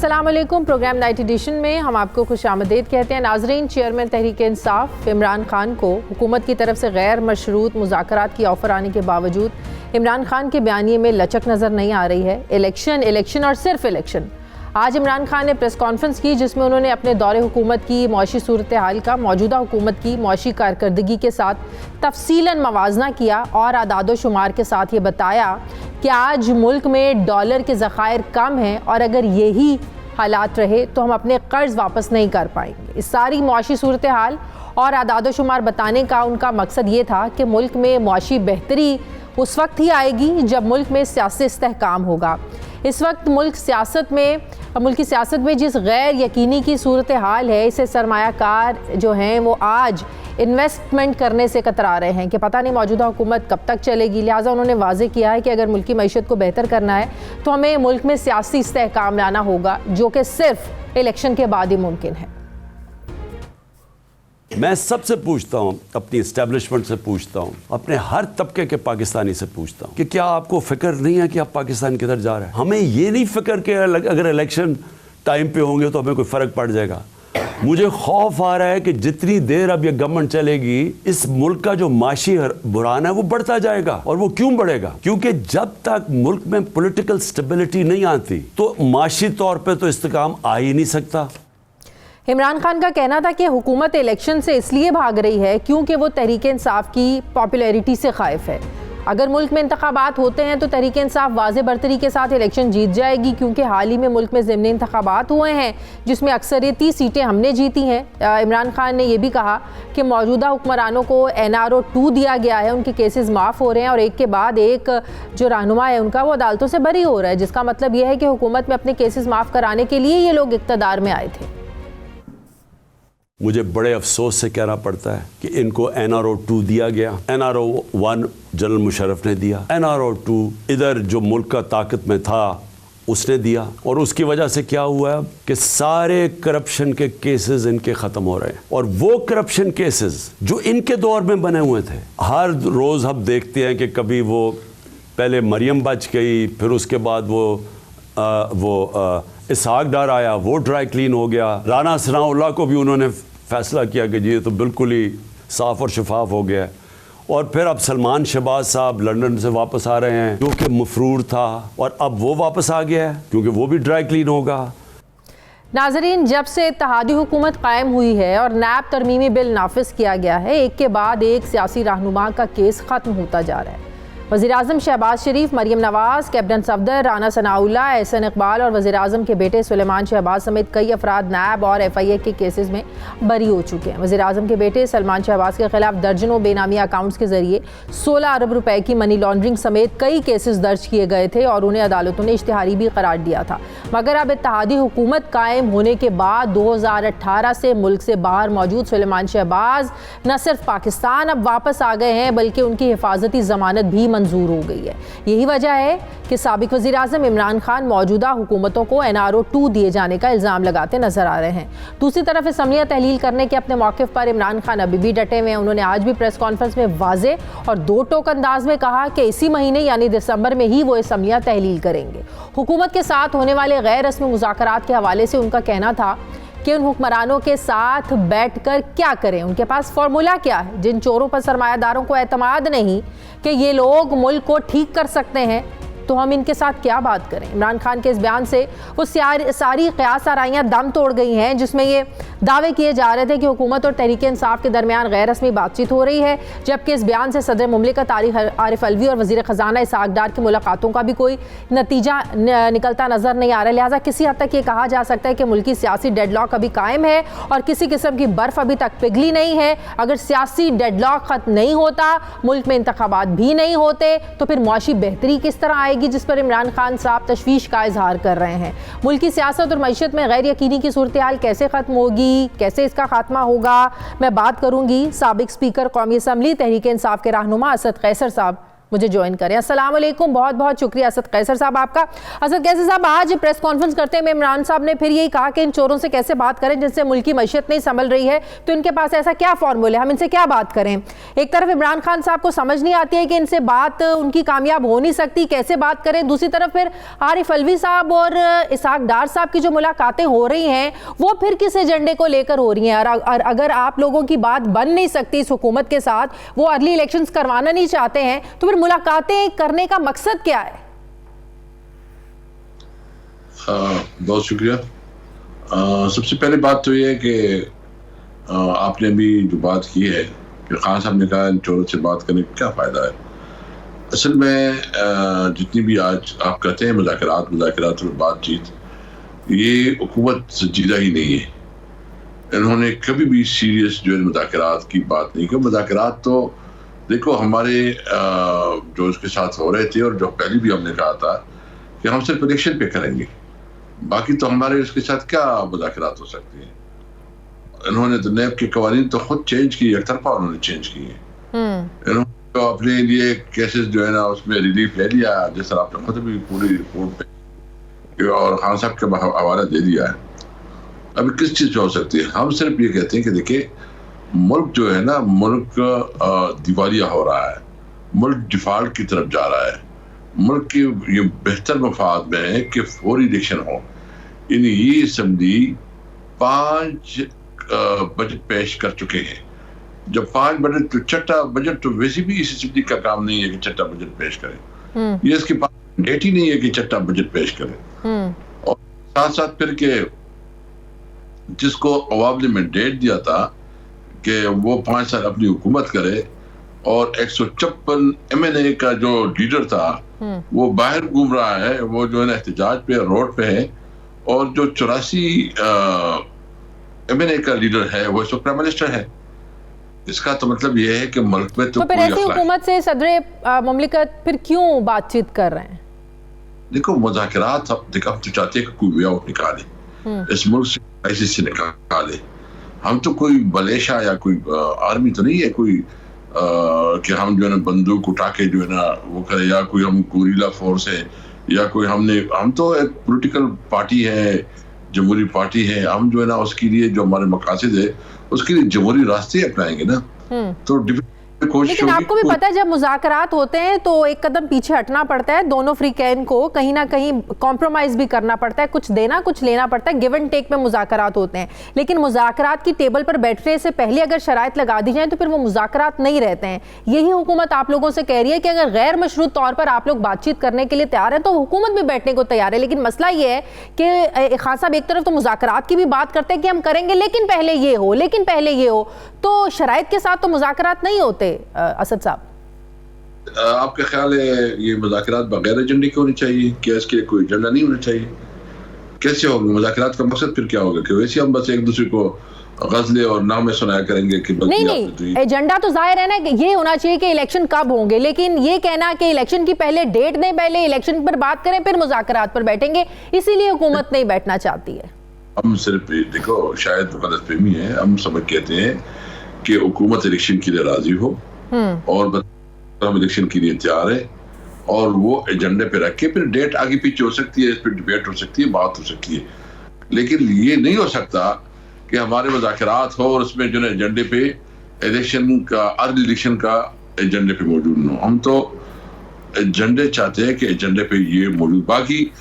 अस्सलाम वालेकुम। Programme night addition में हम आपको खुशामदीद कहते हैं। नाजरीन, चेयरमैन तहरीक इंसाफ इमरान खान को हुकूमत की तरफ से गैर मशरूत मुज़ाकरात की ऑफ़र आने के बावजूद इमरान खान के बयानिए में लचक नज़र नहीं आ रही है। इलेक्शन और सिर्फ इलेक्शन। आज इमरान खान ने प्रेस कॉन्फ्रेंस की जिसमें उन्होंने अपने दौरे हुकूमत की मौशी सूरत हाल का मौजूदा हुकूमत की मौशी कारकर्दगी के साथ तफसीलन मवाजना किया और आदादो शुमार के साथ ये बताया कि आज मुल्क में डॉलर के ज़खायर कम हैं और अगर यही हालात रहे तो हम अपने कर्ज़ वापस नहीं कर पाएंगे। इस सारी मौशी सूरत हाल और आदादो शुमार बताने का उनका मकसद ये था कि मुल्क में मौशी बेहतरी उस वक्त ही आएगी जब मुल्क में सियासी इस्तेहकाम होगा। इस वक्त मुल्की सियासत में जिस गैर यकीनी की सूरत हाल है, इसे सरमायाकार जो हैं वो आज इन्वेस्टमेंट करने से कतरा रहे हैं कि पता नहीं मौजूदा हुकूमत कब तक चलेगी। लिहाजा उन्होंने वाज़ेह किया है कि अगर मुल्की मईशत को बेहतर करना है तो हमें मुल्क में सियासी इस्तेहकाम लाना होगा, जो कि सिर्फ इलेक्शन के बाद ही मुमकिन है। मैं सबसे पूछता हूँ, अपनी इस्टेब्लिशमेंट से पूछता हूँ, अपने हर तबके के पाकिस्तानी से पूछता हूँ कि क्या आपको फिक्र नहीं है कि आप पाकिस्तान किधर जा रहे हैं? हमें ये नहीं फिक्र कि अगर इलेक्शन टाइम पे होंगे तो हमें कोई फ़र्क पड़ जाएगा। मुझे खौफ आ रहा है कि जितनी देर अब ये गवर्नमेंट चलेगी, इस मुल्क का जो माशी बुरान है वो बढ़ता जाएगा। और वो क्यों बढ़ेगा? क्योंकि जब तक मुल्क में पॉलिटिकल स्टेबिलिटी नहीं आती तो माशी तौर पे तो इस्तेकाम आ ही नहीं सकता। इमरान खान का कहना था कि हुकूमत इलेक्शन से इसलिए भाग रही है क्योंकि वो तहरीक इंसाफ की पॉपुलैरिटी से खाइफ है। अगर मुल्क में इंतखाबात होते हैं तो तहरीक इंसाफ वाज़े बरतरी के साथ इलेक्शन जीत जाएगी, क्योंकि हाल ही में मुल्क में ज़िमनी इंतखाबात हुए हैं जिसमें अक्सरियती सीटें हमने जीती हैं। इमरान खान ने यह भी कहा कि मौजूदा हुक्मरानों को NRO 2 दिया गया है, उनके केसेस माफ़ हो रहे हैं और एक के बाद एक जो रहनुमा है उनका वो अदालतों से बरी हो रहा है, जिसका मतलब यह है कि हुकूमत में अपने केसेस माफ़ कराने के लिए ये लोग इक़्तिदार में आए थे। मुझे बड़े अफसोस से कहना पड़ता है कि इनको NRO 2 दिया गया। NRO 1 जनरल मुशर्रफ ने दिया, NRO 2 इधर जो मुल्क का ताकत में था उसने दिया, और उसकी वजह से क्या हुआ है कि सारे करप्शन के केसेस इनके ख़त्म हो रहे हैं। और वो करप्शन केसेस जो इनके दौर में बने हुए थे, हर रोज़ हम देखते हैं कि कभी वो पहले मरियम बच गई, फिर उसके बाद वो इसहाक डार आया, वो ड्राई क्लीन हो गया। राना सनाउल्लाह को भी उन्होंने फैसला किया कि ये तो बिल्कुल ही साफ़ और शफाफ हो गया। और फिर अब सलमान शहबाज साहब लंदन से वापस आ रहे हैं, जो कि मफरूर था, और अब वो वापस आ गया है क्योंकि वो भी ड्राई क्लीन होगा। नाजरीन, जब से इत्तेहादी हुकूमत कायम हुई है और नैब तरमीमी बिल नाफिज किया गया है, एक के बाद एक सियासी रहनुमा का केस ख़त्म होता जा रहा है। वज़ीर-ए-आज़म शहबाज शरीफ, मरियम नवाज़, कैप्टन सफदर, राना सनाउल्लाह, एहसन इकबाल और वज़ीर-ए-आज़म के बेटे सुलेमान शहबाज समेत कई अफराद नैब और FIA के केसेस में बरी हो चुके हैं। वज़ीर-ए-आज़म के बेटे सलमान शहबाज के खिलाफ दर्जनों बेनामी अकाउंट्स के जरिए 16 अरब रुपए की मनी लॉन्ड्रिंग समेत कई केसेस दर्ज किए गए थे और उन्हें अदालतों ने इश्तिहारी भी करार दिया था। मगर अब इत्तेहादी हुकूमत कायम होने के बाद 2018 से मुल्क से बाहर मौजूद सुलेमान शहबाज न सिर्फ पाकिस्तान अब वापस आ गए हैं, बल्कि उनकी हिफाजती ज़मानत भी मंजूर हो गई है। यही वजह है कि साबिक वज़ीर आज़म इमरान खान मौजूदा हुकूमतों को NRO 2 दिए जाने का इल्ज़ाम लगाते नजर आ रहे हैं। दूसरी तरफ असम्बलियाँ तहलील करने के अपने मौक़िफ़ पर इमरान खान अभी भी डटे हुए हैं। उन्होंने आज भी प्रेस कॉन्फ्रेंस में वाज़े और दो टोक अंदाज में कहा कि इसी महीने यानी दिसंबर में ही वो असम्बलियाँ तहलील करेंगे। हुकूमत के साथ होने वाले गैर रस्मी मुज़ाकरात के हवाले से उनका कहना था कि उन हुक्मरानों के साथ बैठकर क्या करें, उनके पास फार्मूला क्या है। जिन चोरों पर सरमायादारों को एतमाद नहीं कि ये लोग मुल्क को ठीक कर सकते हैं, तो हम इनके साथ क्या बात करें। इमरान खान के इस बयान से वो सारी क़यास आराइयाँ दम तोड़ गई हैं, जिसमें ये दावे किए जा रहे थे कि हुकूमत और तहरीक इंसाफ के दरमियान गैर रस्मी बातचीत हो रही है, जबकि इस बयान से सदर मुमलिकत आरिफ अलवी और वज़ीर ख़जाना इसहाक डार की मुलाकातों का भी कोई नतीजा निकलता नज़र नहीं आ रहा। लिहाजा किसी हद तक ये कहा जा सकता है कि मुल्की सियासी डेडलॉक अभी कायम है और किसी किस्म की बर्फ़ अभी तक पिघली नहीं है। अगर सियासी डेडलॉक ख़त्म नहीं होता, मुल्क में इंतखाबात भी नहीं होते, तो फिर मुआशी बेहतरी किस तरह आएगी, जिस पर इमरान खान साहब तशवीश का इजहार कर रहे हैं। मुल्की सियासत और मईशत में गैर यकीनी की सूरत हाल कैसे ख़त्म होगी, कैसे इसका खात्मा होगा, मैं बात करूंगी साबिक स्पीकर कौमी असम्बली तहरीक इंसाफ के रहनुमा असद कैसर साहब मुझे ज्वाइन करें। अस्सलाम वालेकुम, बहुत बहुत शुक्रिया असद कैसर साहब आपका। असद कैसर साहब, आज प्रेस कॉन्फ्रेंस करते हुए इमरान साहब ने फिर यही कहा कि इन चोरों से कैसे बात करें जिनसे मुल्क की मईशत नहीं संभल रही है, तो इनके पास ऐसा क्या फॉर्मूला है, हम इनसे क्या बात करें। एक तरफ इमरान खान साहब को समझ नहीं आती है कि इनसे बात उनकी कामयाब हो नहीं सकती, कैसे बात करें। दूसरी तरफ फिर आरिफ अलवी साहब और इसहाक डार साहब की जो मुलाकातें हो रही हैं वो फिर किस एजेंडे को लेकर हो रही हैं। और अगर आप लोगों की बात बन नहीं सकती इस हुकूमत के साथ, वो अर्ली इलेक्शंस करवाना नहीं चाहते हैं, तो फिर मुलाकातें करने का मकसद क्या है? बहुत शुक्रिया। सबसे पहले बात तो ये है कि आपने अभी जो बात की है कि खान साहब ने कहा इन चोरों से बात करने का क्या फ़ायदा है। असल में जितनी भी आज आप कहते हैं मुज़ाकरात और बातचीत, ये हुकूमत संजीदा ही नहीं है। इन्होंने कभी भी सीरियस जो है मुज़ाकरात की बात नहीं की। मुज़ाकरात तो देखो हमारे जो उसके साथ हो रहे थे और जो पहले भी हमने कहा था कि हम सिर्फ इलेक्शन पे करेंगे, बाकी तो हमारे उसके साथ क्या मुज़ाकरात हो सकते हैं। इन्होंने तो नैब के कवानीन तो खुद चेंज किए, एक तरफा उन्होंने चेंज किए। इन्होंने तो अपने लिए केसेस जो है ना उसमें रिलीफ ले लिया, जिस तरह आपने खुद भी पूरी रिपोर्ट पे और खान साहब का हवाला दे दिया है। अभी किस चीज़ पे हो सकती है? हम सिर्फ ये कहते हैं कि देखिए मुल्क जो है ना, मुल्क दिवालिया हो रहा है, मुल्क डिफॉल्ट की तरफ जा रहा है। मुल्क की ये बेहतर मफाद में है कि फौरी इलेक्शन हो। यानी ये असम्बली 5 बजट पेश कर चुके हैं। जब 5 बजट तो छठा बजट तो वैसे भी इस असम्बली का काम नहीं है कि छठा बजट पेश करें। ये इसके पास डेट ही नहीं है कि छठा बजट पेश करें। और साथ साथ फिर के जिसको अवाम ने मैंडेट दिया था कि वो 5 साल अपनी हुकूमत करे, और 156 MNA का जो लीडर था वो बाहर घूम रहा है, वो जो है ना एहतजाज पे रोड पे है, और जो 84 MNA का लीडर है वो इस वक्त प्राइम मिनिस्टर है। इसका तो मतलब ये है कि मुल्क में तो फिर ऐसी हुकूमत से सदर मुमलिकत फिर क्यों बातचीत कर रहे हैं? देखो मुज़ाकरात हम तो चाहते हैं कि कोई वे आउट निकाले, इस मुल्क से क्राइसिस से निकाले। हम तो कोई मलेशिया या कोई आर्मी तो नहीं है कोई कि हम जो है ना बंदूक उठा के जो है ना वो करे, या कोई हम गोरिल्ला फोर्स है, या कोई हम तो एक पॉलिटिकल पार्टी है, जमहूरी पार्टी है। हम जो है ना उसके लिए जो हमारे मकासद है उसके लिए जमहूरी रास्ते अपनाएंगे ना। तो लेकिन आपको भी पता है जब मुज़ाकरात होते हैं तो एक कदम पीछे हटना पड़ता है, दोनों फ्रीकैन को कहीं ना कहीं कॉम्प्रोमाइज़ भी करना पड़ता है, कुछ देना कुछ लेना पड़ता है, गिव एंड टेक में मुज़ाकरात होते हैं। लेकिन मुज़ाकरात की टेबल पर बैठने से पहले अगर शराइत लगा दी जाए तो फिर वो मुज़ाकरात नहीं रहते हैं। यही हुकूमत आप लोगों से कह रही है कि अगर गैर मशरूत तौर पर आप लोग बातचीत करने के लिए तैयार हैं तो हुकूमत भी बैठने को तैयार है। लेकिन मसला ये है कि खान साहब एक तरफ तो मुज़ाकरात की भी बात करते हैं कि हम करेंगे लेकिन पहले ये हो, तो शराइत के साथ तो मुज़ाकरात नहीं होते। असद साहब, आपका ख्याल है ये मुज़ाकरात बगैर एजेंडे के होने चाहिए? क्या इसके कोई एजेंडा नहीं होना चाहिए? कैसे होगा मुज़ाकरात का मकसद? फिर क्या होगा कि वैसे हम बस एक दूसरे को गज़लें और नामे सुनाया करेंगे कि नहीं, एजेंडा तो जाहिर है ना कि ये होना चाहिए कि इलेक्शन कब होंगे, लेकिन ये कहना कि इलेक्शन की पहले डेट दें, पहले इलेक्शन पर बात करें फिर मुज़ाकरात पर बैठेंगे, इसीलिए हुकूमत नहीं बैठना चाहती है। हम सिर्फ देखो शायद गलतफहमी है, हम समझ कहते हैं कि हुकूमत इलेक्शन के लिए राजी हो और हम इलेक्शन के लिए तैयार है, और वो एजेंडे पे रख के फिर डेट आगे पीछे हो सकती है, इस पर डिबेट हो सकती है, बात हो सकती है। लेकिन ये नहीं हो सकता कि हमारे मुज़ाकरात हो और उसमें जो है एजेंडे पे इलेक्शन का, अर्ली इलेक्शन का एजेंडे पे मौजूद न हो। हम तो एजेंडे चाहते हैं कि एजेंडे पे ये मौजूद, बाकी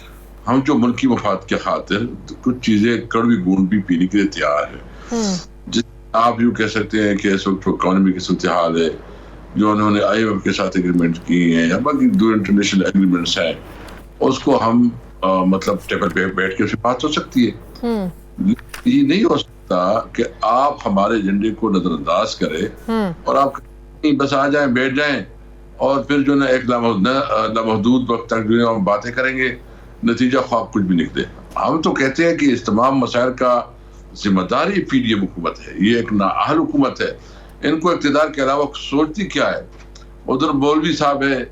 हम जो मुल्क की मफाद के खातिर कुछ चीजें कड़वी बूंद भी पीने के लिए तैयार है। आप यूँ कह सकते हैं कि इस वक्त इकॉनमी की सूरत हाल है, जो उन्होंने IMF के साथ एग्रीमेंट किए हैं या बाकी दो इंटरनेशनल एग्रीमेंट्स हैं, उसको हम मतलब टेबल पे बैठ के उससे बात हो सकती है। ये नहीं हो सकता कि आप हमारे एजेंडे को नजरअंदाज करें और आप बस आ जाएं, बैठ जाएं और फिर जो ना एक लामहदूद वक्त तक जो हम बातें करेंगे, नतीजा ख्वाब कुछ भी निकले। हम तो कहते हैं कि इस तमाम मसाइल का जिम्मेदारी PDM हुकूमत है, ये एक नाअहल हुकूमत है, इनको इक़्तिदार के अलावा सोचती क्या है। उधर मौलवी साहब है,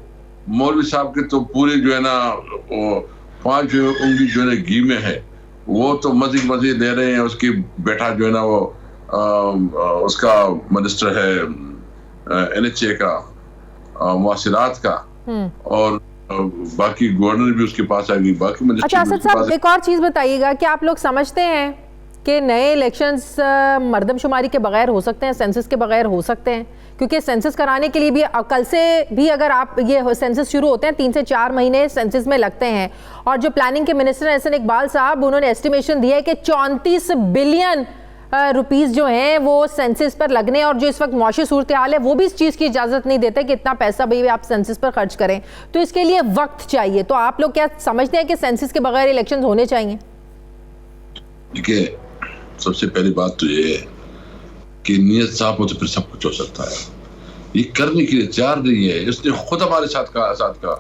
मौलवी साहब के तो पूरे जो है ना 5 उंगली जो है घी में है, वो तो मज़े ले रहे हैं। उसकी बेटा जो है ना वो उसका मिनिस्टर है NHA का, मवासिलात का, और बाकी गवर्नर भी उसके पास आ गई, बाकी मिनिस्टर। अच्छा असद साहब, एक और चीज़ बताइएगा कि आप लोग समझते हैं कि नए इलेक्शंस मर्दमशुमारी के बगैर हो सकते हैं, सेंसस के बगैर हो सकते हैं? क्योंकि सेंसस कराने के लिए भी कल से भी अगर आप ये सेंसस शुरू होते हैं 3 से 4 महीने सेंसस में लगते हैं, और जो प्लानिंग के मिनिस्टर एहसन इकबाल साहब, उन्होंने एस्टिमेशन दिया है कि 34 बिलियन रुपीस जो हैं वो सेंसस पर लगने, और जो इस वक्त मौशी सूरत हाल है वो भी इस चीज़ की इजाज़त नहीं देते कि इतना पैसा भाई आप सेंसस पर खर्च करें, तो इसके लिए वक्त चाहिए। तो आप लोग क्या समझते हैं कि सेंसस के बगैर इलेक्शन होने चाहिए? देखिए, सबसे पहली बात तो ये है कि नीयत साफ हो तो फिर सब कुछ हो सकता है। ये करने के लिए तैयार नहीं है। इसने खुद हमारे साथ कहा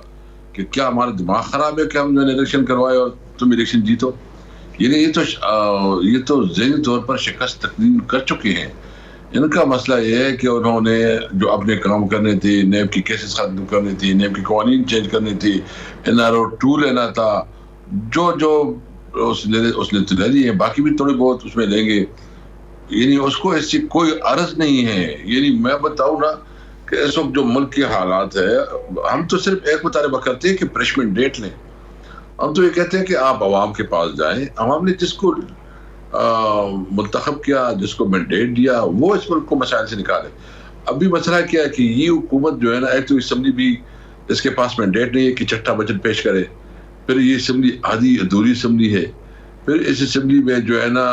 कि क्या हमारा दिमाग खराब है कि हम इलेक्शन करवाए और तुम इलेक्शन जीतो। ये तो ज़हनी तौर पर शिकस्त तस्लीम कर चुके हैं। इनका मसला ये है कि उन्होंने जो अपने काम करने थे, नेब की केसेस खत्म करनी थी, नेब की कवानीन चेंज करनी थी, NRO 2 लेना था, जो उसने तो ले ली है, बाकी भी थोड़ी बहुत उसमें लेंगे। यानी उसको ऐसी कोई अर्ज नहीं है। यानी मैं बताऊं ना कि इस वक्त जो मुल्क के हालात है, हम तो सिर्फ एक मुतालबा करते हैं कि फ्रेशमेंट डेट लें। हम तो ये कहते हैं कि आप अवाम के पास जाएं, अवाम ने जिसको मुंतखब किया, जिसको मैंडेट दिया, वो इस मुल्क को मसाइल से निकाले। अभी मसला क्या है कि ये हुकूमत जो है ना, एक तो असम्बली भी इसके पास मैंडेट नहीं है कि छठा बजट पेश करे, फिर ये असम्बली आधी अधूरी असम्बली है, फिर इस असम्बली में जो है ना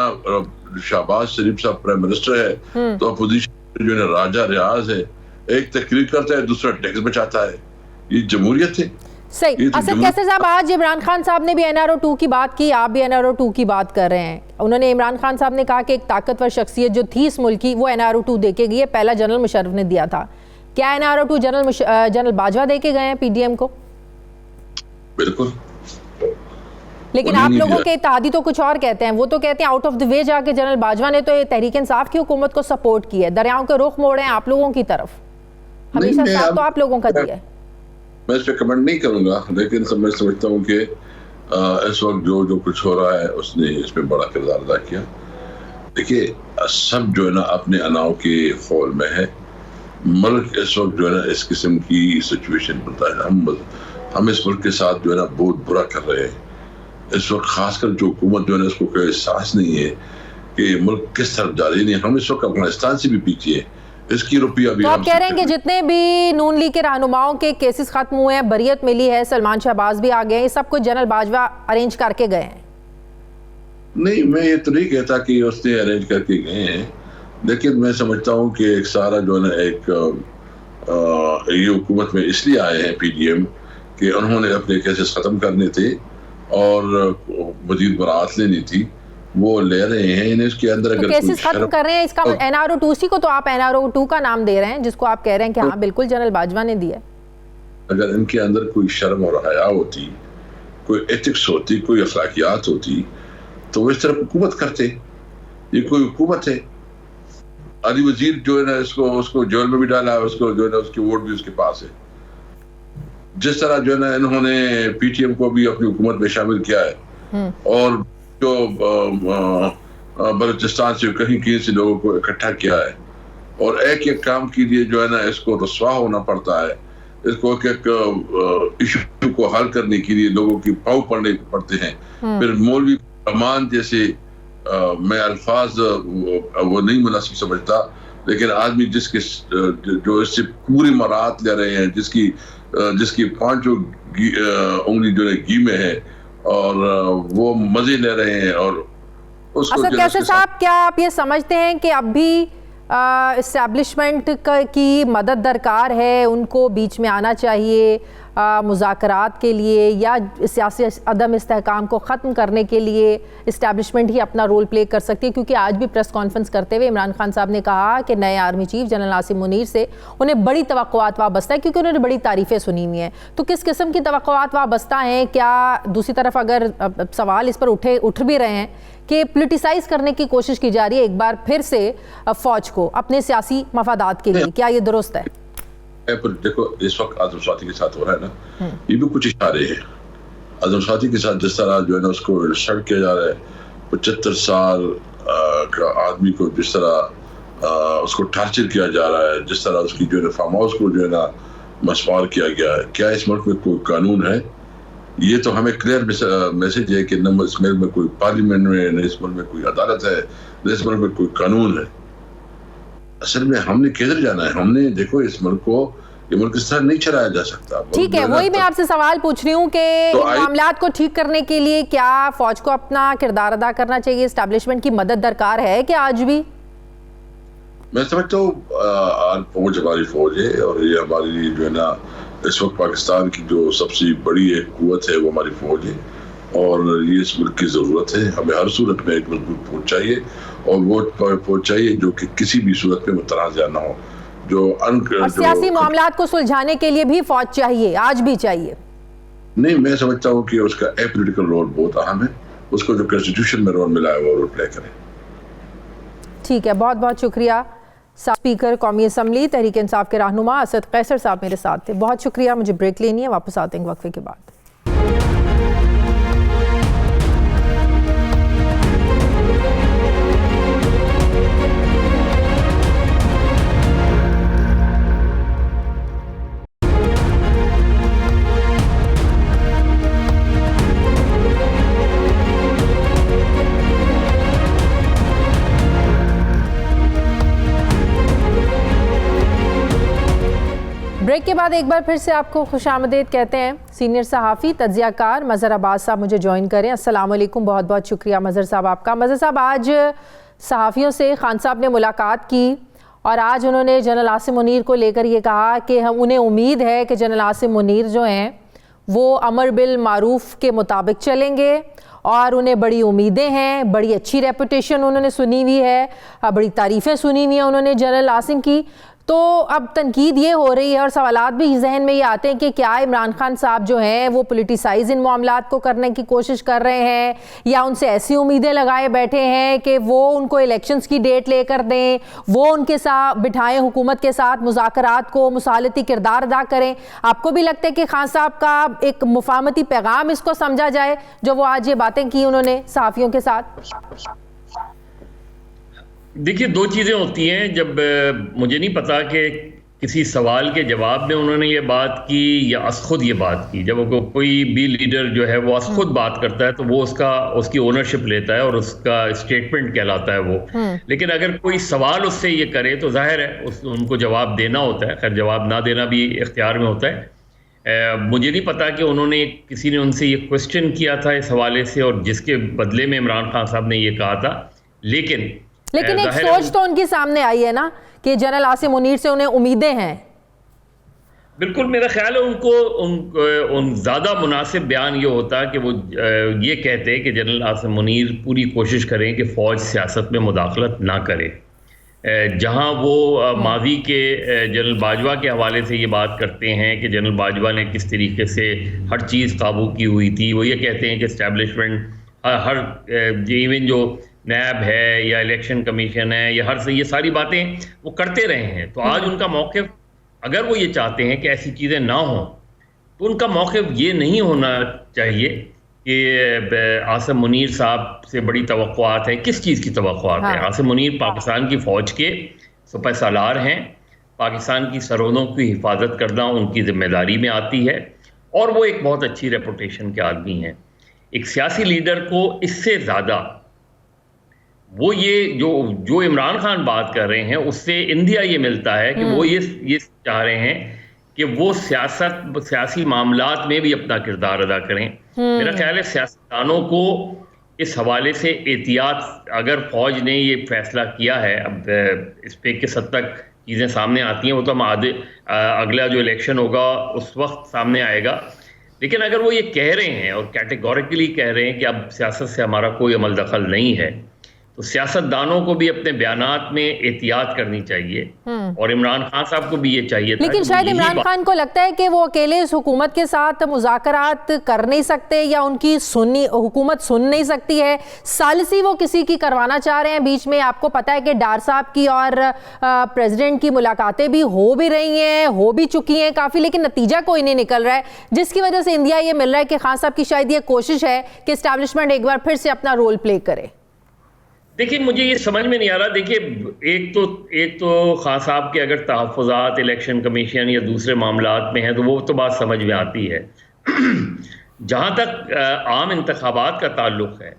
शहबाज शरीफ साहब प्राइम मिनिस्टर है, तो अपोजिशन जो है ना राजा रियाज है, एक तकरीर करता है, दूसरा टैक्स बचाता है। ये जमहूरियत है। सही। असद कैसर साहब, आज इमरान खान साहब ने भी NRO 2 की बात की, आप भी NRO 2 की बात कर रहे हैं। उन्होंने, इमरान खान साहब ने कहा कि एक ताकतवर शख्सियत जो थी इस मुल्क की, वो NRO 2 दे के गई है, पहला जनरल मुशर्रफ ने दिया था। क्या NRO 2 जनरल बाजवा दे के गए हैं PDM को? बिल्कुल। लेकिन आप लोगों के इत्तेहादी तो कुछ और कहते हैं। वो तो कहते हैं आउट ऑफ द वे जाके जनरल बाजवा ने तो ये तहरीक इंसाफ की हुकूमत को सपोर्ट किया है। दरियाओं के रुख मोड़े हैं आप लोगों की तरफ, हमेशा साथ तो आप लोगों का दिया है। मैं इस पर कमेंट नहीं करूंगा, लेकिन मैं समझता हूँ कि इस वक्त जो कुछ हो रहा है उसने इसमें बड़ा किरदार अदा किया। देखिए, सब जो है ना अपने अनाव के खौल में है। मुल्क इस वक्त जो है ना इस किस्म की सिचुएशन बनता है। हम इस मुल्क के साथ जो है ना बहुत बुरा कर रहे हैं। इस वक्त खासकर जो हुकूमत जो है ना, उसको कोई एहसास नहीं है कि मुल्क किस तरफ जा रही है। हम इस वक्त अफगानिस्तान से भी पीछे हैं। इसकी रुपया भी, तो आप कह रहे हैं कि जितने भी नून लीग के रहनुमाओं के केसेस खत्म हुए हैं, बरियत मिली है, सलमान शहबाज भी आ गए हैं, ये सब कुछ जनरल बाजवा अरेंज करके गए हैं? नहीं, मैं ये तो नहीं कहता कि उसने अरेंज करके गए हैं, लेकिन मैं समझता हूँ कि एक सारा जो है ना ये हुकूमत में इसलिए आए हैं PDM कि उन्होंने अपने केसेस खत्म करने थे और मजीद बरात लेनी थी, वो ले रहे हैं। इन्हें इसके अंदर अगर केसेस खत्म कर रहे हैं, इसका NRO 2 सी को तो आप NRO 2 का नाम दे रहे हैं, जिसको आप कह रहे हैं कि हाँ बिल्कुल जनरल बाजवा ने दिया। अगर इनके अंदर कोई शर्म और हया होती, कोई एथिक्स होती, कोई अखलाकियात होती, तो वो इस तरह हुकूमत करते। ये कोई हुकूमत है। अली वजीर जो है ना उसको जेल में भी डाला है, उसको जो है ना उसकी वोट भी उसके पास है। जिस तरह जो है ना इन्होंने PTM को भी अपनी हुकूमत में शामिल किया है, और जो बलूचिस्तान से कहीं से लोगों को इकट्ठा किया है, और एक काम के लिए जो है ना इसको रस्वा होना पड़ता है। इसको एक इशू को हल करने के लिए लोगों की पाँव पड़ने पड़ते हैं। फिर मौलवी रहमान जैसे मैं अल्फाज वो नहीं मुनासिब समझता, लेकिन आदमी जिसके जो इससे पूरी मराहत ले रहे हैं, जिसकी 5 उंगली जो है घी में है, और वो मजे ले रहे हैं। और उसको असद कैसर साहब, क्या आप ये समझते हैं कि अब भी इस्टेब्लिशमेंट की मदद दरकार है, उनको बीच में आना चाहिए मुज़ाकरात के लिए, या सियासी अदम इस्तेहकाम को ख़त्म करने के लिए इस्टेब्लिशमेंट ही अपना रोल प्ले कर सकती है? क्योंकि आज भी प्रेस कॉन्फ्रेंस करते हुए इमरान खान साहब ने कहा कि नए army chief general Asim Munir से उन्हें बड़ी तवक्कुआत वाबस्ता है, क्योंकि उन्होंने बड़ी तारीफ़ें सुनी हुई हैं। तो किस किस्म की तवक्कुआत वाबस्ता हैं? क्या दूसरी तरफ अगर सवाल इस पर उठ भी रहे हैं कि पोलिटिसाइज करने की कोशिश की जा रही है एक बार फिर से फ़ौज को अपने सियासी मफादात के लिए, क्या ये दुरुस्त है? पर देखो, इस वक्त आजम स्वाति के साथ हो रहा है ना, ये भी कुछ इशारे हैं। आजम स्वाति के साथ जिस तरह जो है ना उसको शक किया जा रहा है, 75 साल का आदमी को जिस तरह उसको टार्चर किया जा रहा है, जिस तरह उसकी जो है फार्म हाउस को जो है ना मसवार किया गया है। क्या इस मुल्क में कोई कानून है? ये तो हमें क्लियर मैसेज है कि न इस मुल्क में कोई पार्लियामेंट है, न इस मुल्क में कोई अदालत है, न इस मुल्क में कोई कानून है। असल में हमने किधर जाना है? हमने देखो इस मुल्क को, ये मुल्क इस तरह नहीं चलाया जा सकता। ठीक है, वही मैं आपसे सवाल पूछ रही हूँ कि तो मामलात को ठीक करने के लिए क्या फौज को अपना किरदार अदा करना चाहिए? एस्टैब्लिशमेंट की मदद दरकार है क्या आज भी? मैं समझता हूँ फौज हमारी फौज है, और ये हमारी जो है ना इस वक्त पाकिस्तान की जो सबसे बड़ी एक कुव्वत है वो हमारी फौज है, और ये इस मुल्क की ज़रूरत है। हमें हर सूरत में एक मजबूत फौज चाहिए, और वो फौज चाहिए जो कि किसी भी सूरत में मुतनाज़ा ना हो। और सियासी मामलात को सुलझाने के लिए भी फौज चाहिए, आज भी चाहिए? नहीं, मैं समझता हूँ कि उसका पॉलिटिकल रोल बहुत अहम है। उसको जो कॉन्स्टिट्यूशन में रोल मिला है वो रोल प्ले करें। ठीक है, बहुत बहुत शुक्रिया। स्पीकर कौमी असम्बली तहरीक इंसाफ के रहनुमा असद कैसर साहब मेरे साथ थे। बहुत शुक्रिया। मुझे ब्रेक लेनी है, वापस आते हैं वक्फे के बाद। ब्रेक के बाद एक बार फिर से आपको खुशामदीद कहते हैं। सीनियर सहाफ़ी तज्ज़ियाकार मज़हर अब्बास साहब मुझे ज्वाइन करें। अस्सलाम वालेकुम, बहुत बहुत शुक्रिया मज़हर साहब आपका। मज़हर साहब, आज सहाफ़ियों से खान साहब ने मुलाकात की और आज उन्होंने जनरल आसिम मुनीर को लेकर ये कहा कि हम उन्हें उम्मीद है कि जनरल आसिम मुनीर जो हैं वो अमर बिल मारूफ के मुताबिक चलेंगे, और उन्हें बड़ी उम्मीदें हैं, बड़ी अच्छी रेपुटेशन उन्होंने सुनी हुई है, बड़ी तारीफ़ें सुनी हुई हैं उन्होंने जनरल आसिम की। तो अब तनकीद ये हो रही है और सवालात भी जहन में ये आते हैं कि क्या इमरान खान साहब जो हैं वो पोलिटिसाइज इन मामलात को करने की कोशिश कर रहे हैं, या उनसे ऐसी उम्मीदें लगाए बैठे हैं कि वो उनको इलेक्शंस की डेट लेकर दें, वो उनके साथ बिठाएं, हुकूमत के साथ मुज़ाकरात को मुसालती किरदार अदा करें। आपको भी लगता है कि खान साहब का एक मुफाहमती पैगाम इसको समझा जाए जो वो आज ये बातें की उन्होंने सहाफ़ियों के साथ? देखिए, दो चीज़ें होती हैं। जब मुझे नहीं पता कि किसी सवाल के जवाब में उन्होंने ये बात की या खुद ये बात की। जब कोई भी लीडर जो है वो खुद बात करता है तो वो उसकी ओनरशिप लेता है और उसका स्टेटमेंट कहलाता है वो। लेकिन अगर कोई सवाल उससे ये करे तो जाहिर है उनको जवाब देना होता है। खैर, जवाब ना देना भी इख्तियार में होता है। मुझे नहीं पता कि उन्होंने किसी ने उनसे ये क्वेश्चन किया था इस हवाले से और जिसके बदले में इमरान खान साहब ने ये कहा था। लेकिन एक सोच तो उनके सामने आई है ना कि जनरल आसिम मुनीर से उन्हें उम्मीदें हैं। बिल्कुल, मेरा ख्याल है उन ज़्यादा मुनासिब बयान ये होता कि वो ये कहते कि जनरल आसिम मुनीर पूरी कोशिश करें कि फ़ौज सियासत में मुदाखलत ना करे। जहां वो माजी के जनरल बाजवा के हवाले से ये बात करते हैं कि जनरल बाजवा ने किस तरीके से हर चीज़ काबू की हुई थी। वो ये कहते हैं कि इस्टेब्लिशमेंट इवन जो नैब है या इलेक्शन कमीशन है या ये सारी बातें वो करते रहे हैं। तो आज उनका मौक़िफ़, अगर वो ये चाहते हैं कि ऐसी चीज़ें ना हों, तो उनका मौक़िफ़ ये नहीं होना चाहिए कि आसिम मुनीर साहब से बड़ी तवक्कुआत है। किस चीज़ की तवक्कुआत है? आसिम मुनीर पाकिस्तान की फ़ौज के सिपह सालार हैं। पाकिस्तान की सरहदों की हिफाजत करना उनकी ज़िम्मेदारी में आती है, और वो एक बहुत अच्छी रेपुटेशन के आदमी हैं। एक सियासी लीडर को इससे ज़्यादा वो ये जो इमरान खान बात कर रहे हैं उससे इंदिया ये मिलता है कि वो ये चाह रहे हैं कि वो सियासी मामलात में भी अपना किरदार अदा करें। मेरा ख्याल है सियासतदानों को इस हवाले से एहतियात, अगर फौज ने ये फैसला किया है, अब इस पे किस हद तक चीज़ें सामने आती हैं वो तो हम अगला जो इलेक्शन होगा उस वक्त सामने आएगा। लेकिन अगर वो ये कह रहे हैं और कैटेगोरिकली कह रहे हैं कि अब सियासत से हमारा कोई अमल दखल नहीं है, तो सियासतदानों को भी अपने बयानात में एहतियात करनी चाहिए, और इमरान खान साहब को भी ये चाहिए था। लेकिन शायद इमरान खान को लगता है कि वो अकेले इस हुकूमत के साथ मुज़ाकरात कर नहीं सकते, या उनकी हुकूमत सुन नहीं सकती है। सालिसी वो किसी की करवाना चाह रहे हैं बीच में। आपको पता है कि डार साहब की और प्रेसिडेंट की मुलाकातें भी हो भी रही हैं, हो भी चुकी हैं काफ़ी, लेकिन नतीजा कोई नहीं निकल रहा है, जिसकी वजह से इंडिया ये मिल रहा है कि खान साहब की शायद ये कोशिश है कि इस्टेब्लिशमेंट एक बार फिर से अपना रोल प्ले करे। देखिए मुझे ये समझ में नहीं आ रहा। देखिए एक तो खान साहब के अगर तहफ़्फ़ुज़ात इलेक्शन कमीशन या दूसरे मामलात में हैं तो वो तो बात समझ में आती है। जहाँ तक आम इंतखाबात का ताल्लुक़ है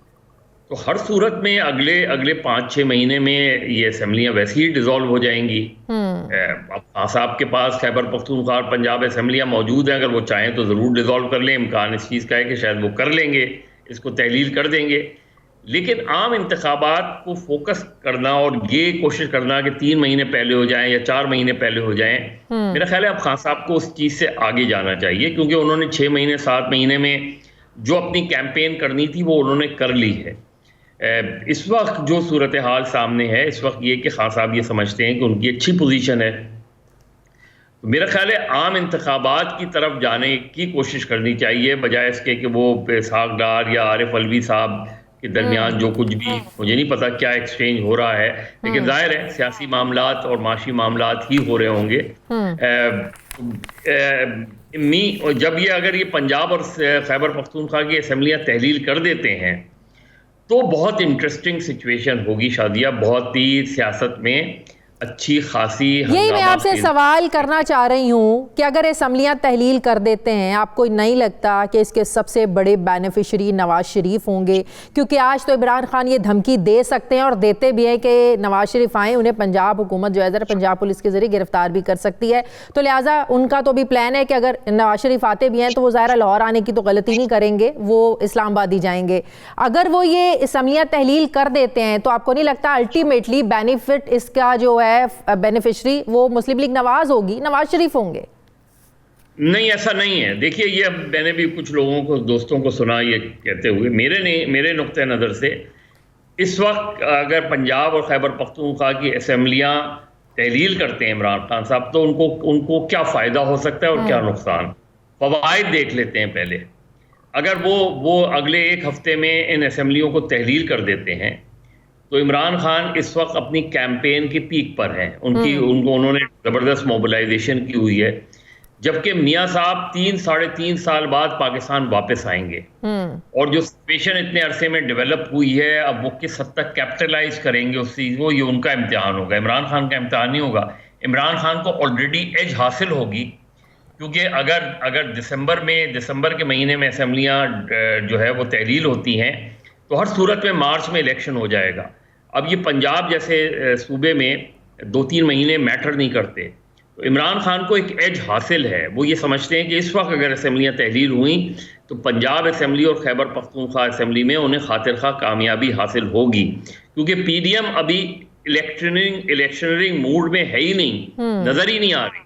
तो हर सूरत में अगले 5-6 महीने में ये असेंबलियाँ वैसे ही डिज़ोल्व हो जाएंगी। अब खान साहब के पास खैबर पख्तूनख्वा और पंजाब असेंबलियाँ मौजूद हैं, अगर वो चाहें तो ज़रूर डिज़ोल्व कर लें। इम्कान इस चीज़ का है कि शायद वो कर लेंगे, इसको तहलील कर देंगे। लेकिन आम इंतखाबात को फोकस करना और ये कोशिश करना कि 3 महीने पहले हो जाएं या 4 महीने पहले हो जाएं, मेरा ख्याल है अब खान साहब को उस चीज़ से आगे जाना चाहिए, क्योंकि उन्होंने 6 महीने 7 महीने में जो अपनी कैंपेन करनी थी वो उन्होंने कर ली है। इस वक्त जो सूरत हाल सामने है इस वक्त ये कि खान साहब ये समझते हैं कि उनकी अच्छी पोजीशन है। तो मेरा ख्याल है आम इंतखाबात की तरफ जाने की कोशिश करनी चाहिए, बजाय इसके कि वो इसहाक डार या आरिफ अलवी साहब के दरमियान जो कुछ भी, मुझे नहीं पता क्या एक्सचेंज हो रहा है, लेकिन जाहिर है सियासी मामलात और माशी मामलात ही हो रहे होंगे। जब अगर ये पंजाब और खैबर पख्तूनख्वा की असेंबलियाँ तहलील कर देते हैं तो बहुत इंटरेस्टिंग सिचुएशन होगी शादिया, बहुत ही सियासत में अच्छी खासी। यही मैं आपसे सवाल करना चाह रही हूँ कि अगर असेंबलियाँ तहलील कर देते हैं, आपको नहीं लगता कि इसके सबसे बड़े बेनिफिशरी नवाज शरीफ होंगे? क्योंकि आज तो इमरान खान ये धमकी दे सकते हैं और देते भी हैं कि नवाज शरीफ आए, उन्हें पंजाब हुकूमत जो है ज़रा पंजाब पुलिस के जरिए गिरफ्तार भी कर सकती है। तो लिहाजा उनका तो भी प्लान है कि अगर नवाज शरीफ आते भी हैं तो वो ज़ाहिर लाहौर आने की तो गलती नहीं करेंगे, वो इस्लामाबाद ही जाएंगे। अगर वो ये असेंबलियाँ तहलील कर देते हैं तो आपको नहीं लगता अल्टीमेटली बेनिफिट इसका जो है बेनिफिशरी वो मुस्लिम लीग नवाज होगी, नवाज शरीफ होंगे? नहीं, ऐसा नहीं है। देखिए ये अब मैंने भी कुछ लोगों को, दोस्तों को सुना ये कहते हुए, मेरे नुक्ते नज़र से इस वक्त अगर पंजाब और खैबर पख्तूनख्वा की असेंबलियाँ तहलील करते हैं इमरान खान साहब तो उनको क्या फ़ायदा हो सकता है और क्या नुकसान, फ़वाइद देख लेते हैं पहले। अगर वो अगले 1 हफ्ते में इन असेंबलियों को तहलील कर देते हैं तो इमरान खान इस वक्त अपनी कैंपेन की पीक पर हैं। उन्होंने ज़बरदस्त मोबिलाइजेशन की हुई है, जबकि मियाँ साहब 3-3.5 साल बाद पाकिस्तान वापस आएंगे और जो सिचुएशन इतने अरसे में डेवलप हुई है अब वो किस हद तक कैपिटलाइज करेंगे उस चीज़ को, ये उनका इम्तिहान होगा, इमरान खान का इम्तिहान नहीं होगा। इमरान खान को ऑलरेडी एज हासिल होगी, क्योंकि अगर दिसंबर के महीने में असेंबलियाँ जो है वो तहलील होती हैं तो हर सूरत में मार्च में इलेक्शन हो जाएगा। अब ये पंजाब जैसे सूबे में 2-3 महीने मैटर नहीं करते, तो इमरान खान को एक एज हासिल है। वो ये समझते हैं कि इस वक्त अगर असेंबलियाँ तहलील हुई तो पंजाब असेंबली और खैबर पख्तूनख्वा असेंबली में उन्हें खातिर खा कामयाबी हासिल होगी, क्योंकि पीडीएम अभी इलेक्शनरिंग मूड में है ही नहीं, नजर ही नहीं आ रही।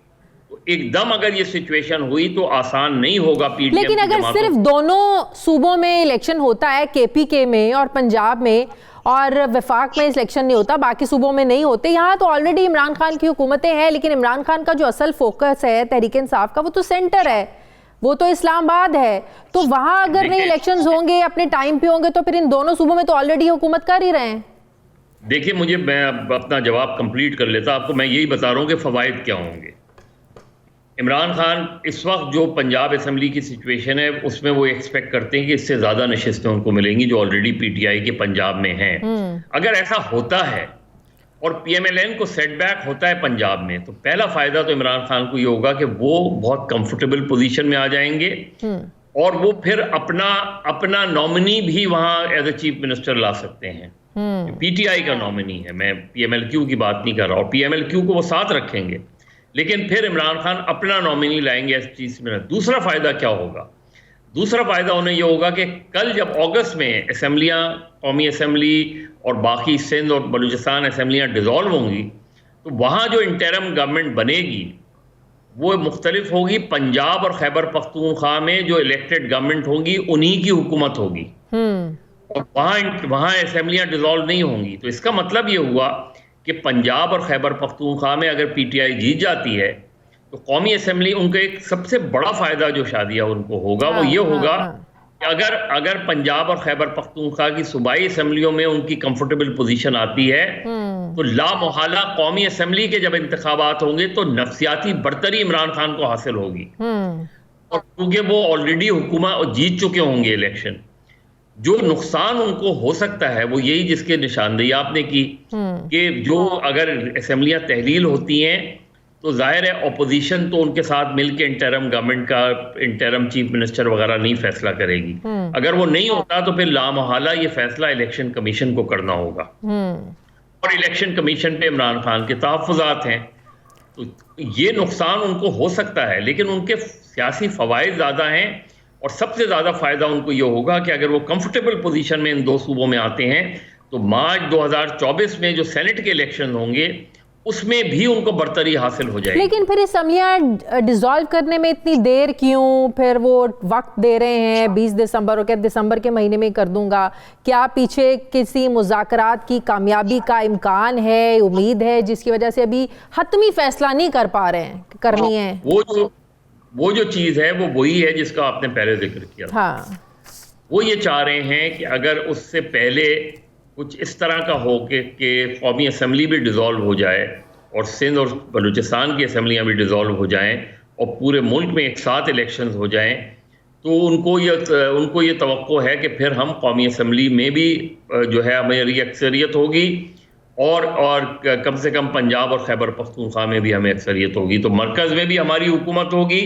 तो एकदम अगर ये सिचुएशन हुई तो आसान नहीं होगा पीडीएम। लेकिन अगर सिर्फ दोनों सूबों में इलेक्शन होता है, केपीके में और पंजाब में, और वफाक में इलेक्शन नहीं होता, बाकी सूबों में नहीं होते, यहाँ तो ऑलरेडी इमरान खान की हुकूमतें हैं, लेकिन इमरान खान का जो असल फोकस है तहरीक इंसाफ का वो तो सेंटर है, वो तो इस्लामाबाद है। तो वहाँ अगर नहीं इलेक्शंस होंगे, अपने टाइम पे होंगे, तो फिर इन दोनों सूबों में तो ऑलरेडी हुकूमत कर ही रहे हैं। देखिए मैं अपना जवाब कंप्लीट कर लेता, आपको मैं यही बता रहा हूँ कि फ़वाइद क्या होंगे। इमरान खान इस वक्त जो पंजाब असेंबली की सिचुएशन है उसमें वो एक्सपेक्ट करते हैं कि इससे ज़्यादा नशिस्तें उनको मिलेंगी जो ऑलरेडी पीटीआई के पंजाब में हैं। अगर ऐसा होता है और पीएमएलएन को सेटबैक होता है पंजाब में, तो पहला फ़ायदा तो इमरान खान को ये होगा कि वो बहुत कंफर्टेबल पोजीशन में आ जाएंगे और वो फिर अपना नॉमिनी भी वहाँ एज ए चीफ मिनिस्टर ला सकते हैं। पीटीआई का नॉमिनी है, मैं पीएमएलक्यू की बात नहीं कर रहा, और पीएमएलक्यू को वो साथ रखेंगे, लेकिन फिर इमरान खान अपना नॉमिनी लाएंगे इस चीज़ में। दूसरा फ़ायदा क्या होगा? दूसरा फ़ायदा उन्हें यह होगा कि कल जब अगस्त में असेंबलियाँ, कौमी असेंबली और बाकी सिंध और बलूचिस्तान असेंबलियाँ डिज़ोल्व होंगी, तो वहाँ जो इंटरिम गवर्नमेंट बनेगी वो मुख्तलिफ होगी। पंजाब और खैबर पख्तूनख्वा में जो इलेक्टेड गवर्नमेंट होंगी उन्हीं की हुकूमत होगी और वहाँ असेंबलियाँ डिज़ोल्व नहीं होंगी। तो इसका मतलब ये हुआ कि पंजाब और खैबर पख्तूनख्वा में अगर पीटीआई जीत जाती है तो कौमी असेंबली, उनका एक सबसे बड़ा फ़ायदा जो शादिया उनको होगा वो ये होगा कि अगर पंजाब और खैबर पख्तूनख्वा की सूबाई असेंबलियों में उनकी कंफर्टेबल पोजीशन आती है तो लामोहाला कौमी असेंबली के जब इंतखाबात होंगे तो नफसियाती बरतरी इमरान खान को हासिल होगी, और क्योंकि वो ऑलरेडी हुकूमत जीत चुके होंगे इलेक्शन, जो नुकसान उनको हो सकता है वो यही जिसके निशानदेही आपने की कि जो अगर असेंबलियां तहलील होती हैं तो जाहिर है ऑपोजिशन तो उनके साथ मिलकर इंटरम गवर्नमेंट का इंटरम चीफ मिनिस्टर वगैरह नहीं फैसला करेगी। अगर वो नहीं होता तो फिर लामहला ये फैसला इलेक्शन कमीशन को करना होगा और इलेक्शन कमीशन पे इमरान खान के तहफ़्फ़ुज़ात हैं। तो ये नुकसान उनको हो सकता है, लेकिन उनके सियासी फ़वाइद ज़्यादा हैं और सबसे ज़्यादा फ़ायदा उनको ये होगा कि अगर वो कंफर्टेबल पोजीशन में इन दो सूबों में आते हैं तो मार्च 2024 में जो सेनेट के इलेक्शन होंगे उसमें भी उनको बरतरी हासिल हो जाएगी। लेकिन फिर असम्बलियां डिसॉल्व करने में इतनी देर क्यों? फिर वो वक्त दे रहे हैं 20 दिसंबर और क्या दिसंबर के महीने में कर दूंगा। क्या पीछे किसी मुज़ाकरात की कामयाबी का इम्कान है, उम्मीद है, जिसकी वजह से अभी हतमी फैसला नहीं कर पा रहे हैं करनी है? वो जो चीज़ है वो वही है जिसका आपने पहले जिक्र किया। हाँ, वो ये चाह रहे हैं कि अगर उससे पहले कुछ इस तरह का हो कि कौमी असम्बली भी डिज़ोल्व हो जाए और सिंध और बलूचिस्तान की असम्बलियाँ भी डिज़ोल्व हो जाएं और पूरे मुल्क में एक साथ इलेक्शंस हो जाएं, तो उनको ये तवक्को है कि फिर हम कौमी असम्बली में भी जो है हमारी अक्सरियत होगी और कम से कम पंजाब और खैबर पख्तूनख्वा में भी हमें अक्सरियत होगी। तो मरकज़ में भी हमारी हुकूमत होगी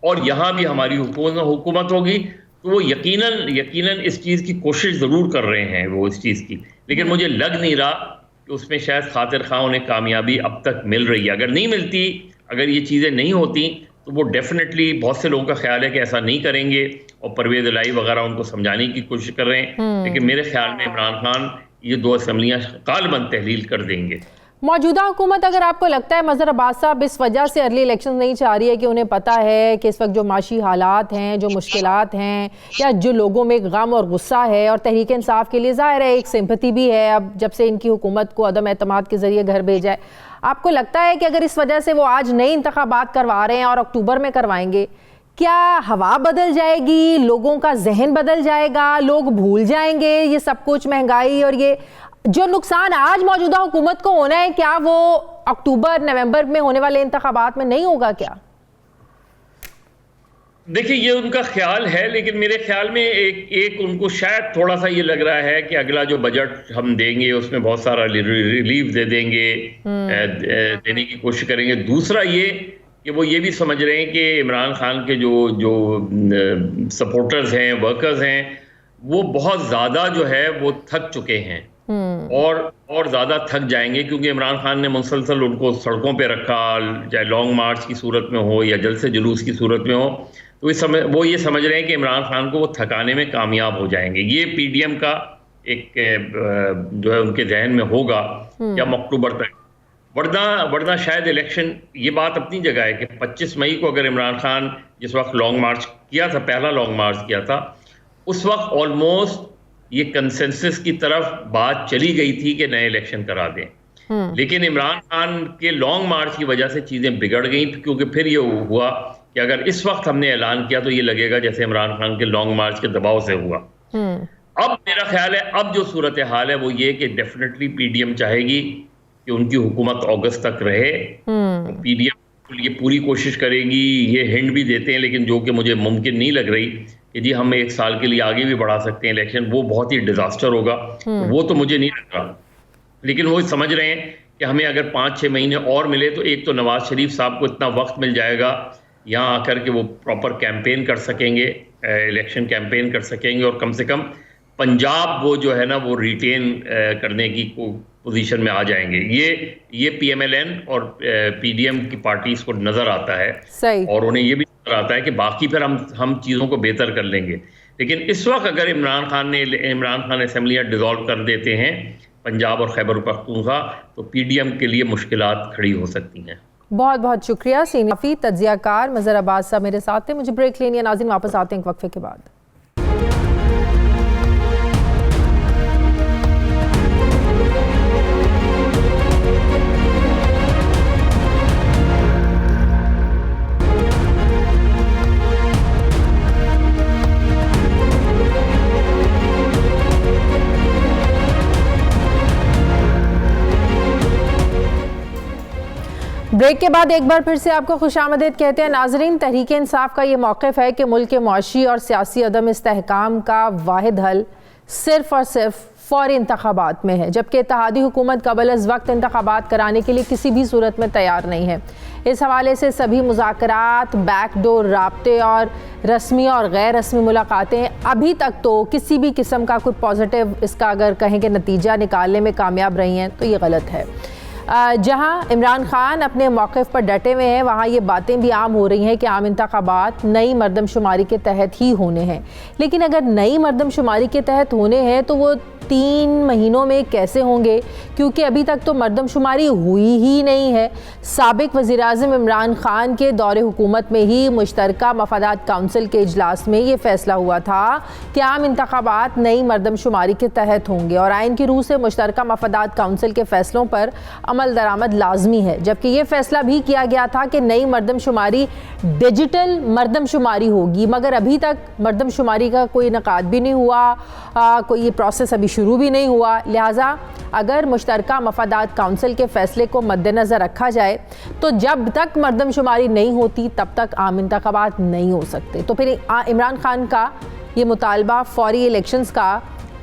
और यहाँ भी हमारी हुकूमत होगी। तो वो यकीनन इस चीज़ की कोशिश ज़रूर कर रहे हैं वो इस चीज़ की, लेकिन मुझे लग नहीं रहा कि उसमें शायद खातिर खां उन्हें कामयाबी अब तक मिल रही है। अगर नहीं मिलती, अगर ये चीज़ें नहीं होती तो वो डेफिनेटली बहुत से लोगों का ख्याल है कि ऐसा नहीं करेंगे और परवेज़ इलाही वगैरह उनको समझाने की कोशिश कर रहे हैं। लेकिन मेरे ख्याल में इमरान खान ये दो असम्बलियाँ ग़ालिबन तहलील कर देंगे। मौजूदा हुकूमत, अगर आपको लगता है मज़हर अब्बास साहब इस वजह से अर्ली इलेक्शन नहीं चाह रही है कि उन्हें पता है कि इस वक्त जो माशी हालात हैं, जो मुश्किलात हैं, या जो लोगों में गम और गुस्सा है, और तहरीक इंसाफ के लिए ज़ाहिर है एक सिंपैथी भी है अब जब से इनकी हुकूमत को अदम एतमाद के ज़रिए घर भेजा है, आपको लगता है कि अगर इस वजह से वो आज नई इंतखाबात करवा रहे हैं और अक्टूबर में करवाएंगे, क्या हवा बदल जाएगी, लोगों का जहन बदल जाएगा, लोग भूल जाएंगे ये सब कुछ, महंगाई और ये जो नुकसान आज मौजूदा हुकूमत को होना है, क्या वो अक्टूबर नवंबर में होने वाले इंतखाबात में नहीं होगा क्या? देखिए, ये उनका ख्याल है, लेकिन मेरे ख्याल में एक उनको शायद थोड़ा सा ये लग रहा है कि अगला जो बजट हम देंगे उसमें बहुत सारा रिलीफ दे देंगे, देने की कोशिश करेंगे। दूसरा ये कि वो ये भी समझ रहे हैं कि इमरान खान के जो सपोर्टर्स हैं, वर्कर्स हैं, वो बहुत ज़्यादा जो है वो थक चुके हैं और ज़्यादा थक जाएंगे, क्योंकि इमरान खान ने मुसलसल उनको सड़कों पे रखा, चाहे लॉन्ग मार्च की सूरत में हो या जलसे जुलूस की सूरत में हो। तो वो ये समझ रहे हैं कि इमरान खान को वो थकाने में कामयाब हो जाएंगे। ये पीडीएम का एक जो है उनके जहन में होगा या अक्टूबर तक, वरना शायद इलेक्शन, ये बात अपनी जगह है कि 25 मई को अगर इमरान खान जिस वक्त लॉन्ग मार्च किया था, पहला लॉन्ग मार्च किया था, उस वक्त ऑलमोस्ट ये कंसेंसस की तरफ बात चली गई थी कि नए इलेक्शन करा दें। लेकिन इमरान खान के लॉन्ग मार्च की वजह से चीज़ें बिगड़ गई, क्योंकि फिर ये हुआ कि अगर इस वक्त हमने ऐलान किया तो ये लगेगा जैसे इमरान खान के लॉन्ग मार्च के दबाव से हुआ। अब मेरा ख्याल है अब जो सूरत हाल है वो ये कि डेफिनेटली पीडीएम चाहेगी कि उनकी हुकूमत अगस्त तक रहे। पीडीएम ये पूरी कोशिश करेगी, ये हिंट भी देते हैं, लेकिन जो कि मुझे मुमकिन नहीं लग रही कि जी हम 1 साल के लिए आगे भी बढ़ा सकते हैं इलेक्शन, वो बहुत ही डिजास्टर होगा, वो तो मुझे नहीं लग रहा। लेकिन वो समझ रहे हैं कि हमें अगर 5-6 महीने और मिले तो एक तो नवाज शरीफ साहब को इतना वक्त मिल जाएगा यहाँ आकर के वो प्रॉपर कैंपेन कर सकेंगे, इलेक्शन कैंपेन कर सकेंगे, और कम से कम पंजाब वो जो है ना वो रिटेन करने की पोजीशन में आ जाएंगे। ये पीएमएलएन और पीडीएम की पार्टीज को नजर आता है सही, और उन्हें ये भी नजर आता है कि बाकी फिर हम चीज़ों को बेहतर कर लेंगे। लेकिन इस वक्त अगर इमरान खान असेंबलियां डिसॉल्व कर देते हैं पंजाब और खैबर पख्तूनख्वा, तो पीडीएम के लिए मुश्किलात खड़ी हो सकती हैं। बहुत बहुत शुक्रिया सीनियर तज्जियाकार मज़हर अब्बास साहब मेरे साथ थे। मुझे ब्रेक लेनी है नाज़रीन, वापस आते हैं एक वक्फे के बाद। ब्रेक के बाद एक बार फिर से आपको खुशामदीद कहते हैं नाजरीन। तहरीक इंसाफ का ये मौक़िफ़ है कि मुल्क के मुआशी और सियासी अदम इस्तेहकाम का वाहिद हल सिर्फ और सिर्फ फौरी इंतखाबात में है, जबकि इत्तेहादी हुकूमत कबल अज़ वक्त इंतखाबात कराने के लिए किसी भी सूरत में तैयार नहीं है। इस हवाले से सभी मुज़ाकरात, बैकडोर राब्ते और रस्मी और गैर रस्मी मुलाकातें अभी तक तो किसी भी किस्म का कोई पॉजिटिव इसका अगर कहें कि नतीजा निकालने में कामयाब रही हैं तो ये गलत है। जहां इमरान खान अपने मौक़िफ़ पर डटे हुए हैं, वहां ये बातें भी आम हो रही हैं कि आम इंतखाबात नई मरदमशुमारी के तहत ही होने हैं। लेकिन अगर नई मरदमशुमारी के तहत होने हैं तो वो 3 महीनों में कैसे होंगे, क्योंकि अभी तक तो मरदमशुमारी हुई ही नहीं है। साबिक वज़ीर-ए-आज़म इमरान खान के दौरे हुकूमत में ही मुश्तरका मफादात काउंसिल के इजलास में ये फ़ैसला हुआ था कि आम इंतखाबात नई मरदमशुमारी के तहत होंगे और आइन की रूह से मुश्तरका मफादात काउंसिल के फ़ैसलों पर अमल दरामद लाजमी है। जबकि ये फ़ैसला भी किया गया था कि नई मरदमशुमारी डिजिटल मरदमशुमारी होगी, मगर अभी तक मरदमशुमारी का कोई इनेकाद भी नहीं हुआ, कोई ये प्रोसेस अभी शुरू भी नहीं हुआ। लिहाजा अगर मुश्तरका मफादात काउंसिल के फ़ैसले को मद्देनज़र रखा जाए तो जब तक मरदमशुमारी नहीं होती तब तक आम इंतखाबात नहीं हो सकते। तो फिर इमरान खान का ये मुतालबा फ़ौरी इलेक्शंस का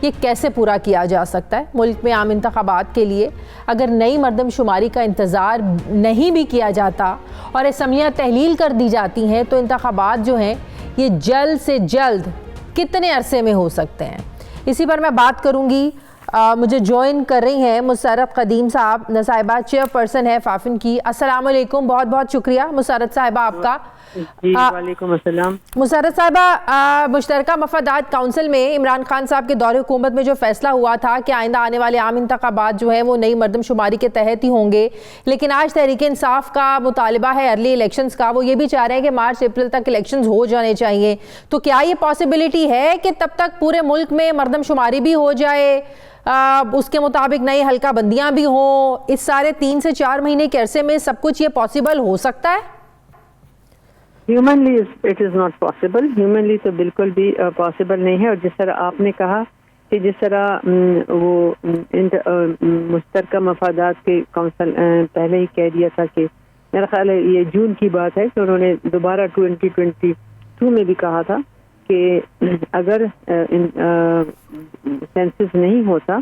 ये कैसे पूरा किया जा सकता है? मुल्क में आम इंतखाबात के लिए अगर नई मरदमशुमारी का इंतज़ार नहीं भी किया जाता और असम्बलियाँ तहलील कर दी जाती हैं तो इंतखाबात जो हैं ये जल्द से जल्द कितने अरसे में हो सकते हैं? इसी पर मैं बात करूंगी। मुझे ज्वाइन कर रही हैं मुसर्रत कदीम साहब साहिबा, चेयरपर्सन है फाफिन की। अस्सलाम वालेकुम, बहुत बहुत शुक्रिया मुसर्रत साहिबा आपका। वालेकुम अस्सलाम। मुसर्रत साहिबा, मुश्तरका मफादात काउंसिल में इमरान खान साहब के दौरे हुकूमत में जो फैसला हुआ था कि आइंदा आने वाले आम इंतखाबात जो हैं वो नई मरदमशुमारी के तहत ही होंगे, लेकिन आज तहरीक इंसाफ का मुतालिबा है अर्ली इलेक्शंस का। वो ये भी चाह रहे हैं कि मार्च अप्रैल तक इलेक्शंस हो जाने चाहिए। तो क्या ये पॉसिबिलिटी है कि तब तक पूरे मुल्क में मरदमशुमारी भी हो जाए, उसके मुताबिक नई हल्का बंदियाँ भी हों? इस सारे 3 से 4 महीने के अरसे में सब कुछ ये पॉसिबल हो सकता है? Humanly it is not possible. Humanly तो बिल्कुल भी पॉसिबल नहीं है। और जिस तरह आपने कहा कि जिस तरह वो मुश्तरका मफादात के काउंसिल पहले ही कह दिया था कि मेरा ख्याल है ये जून की बात है कि उन्होंने दोबारा 2022 में भी कहा था कि अगर सेंसस नहीं होता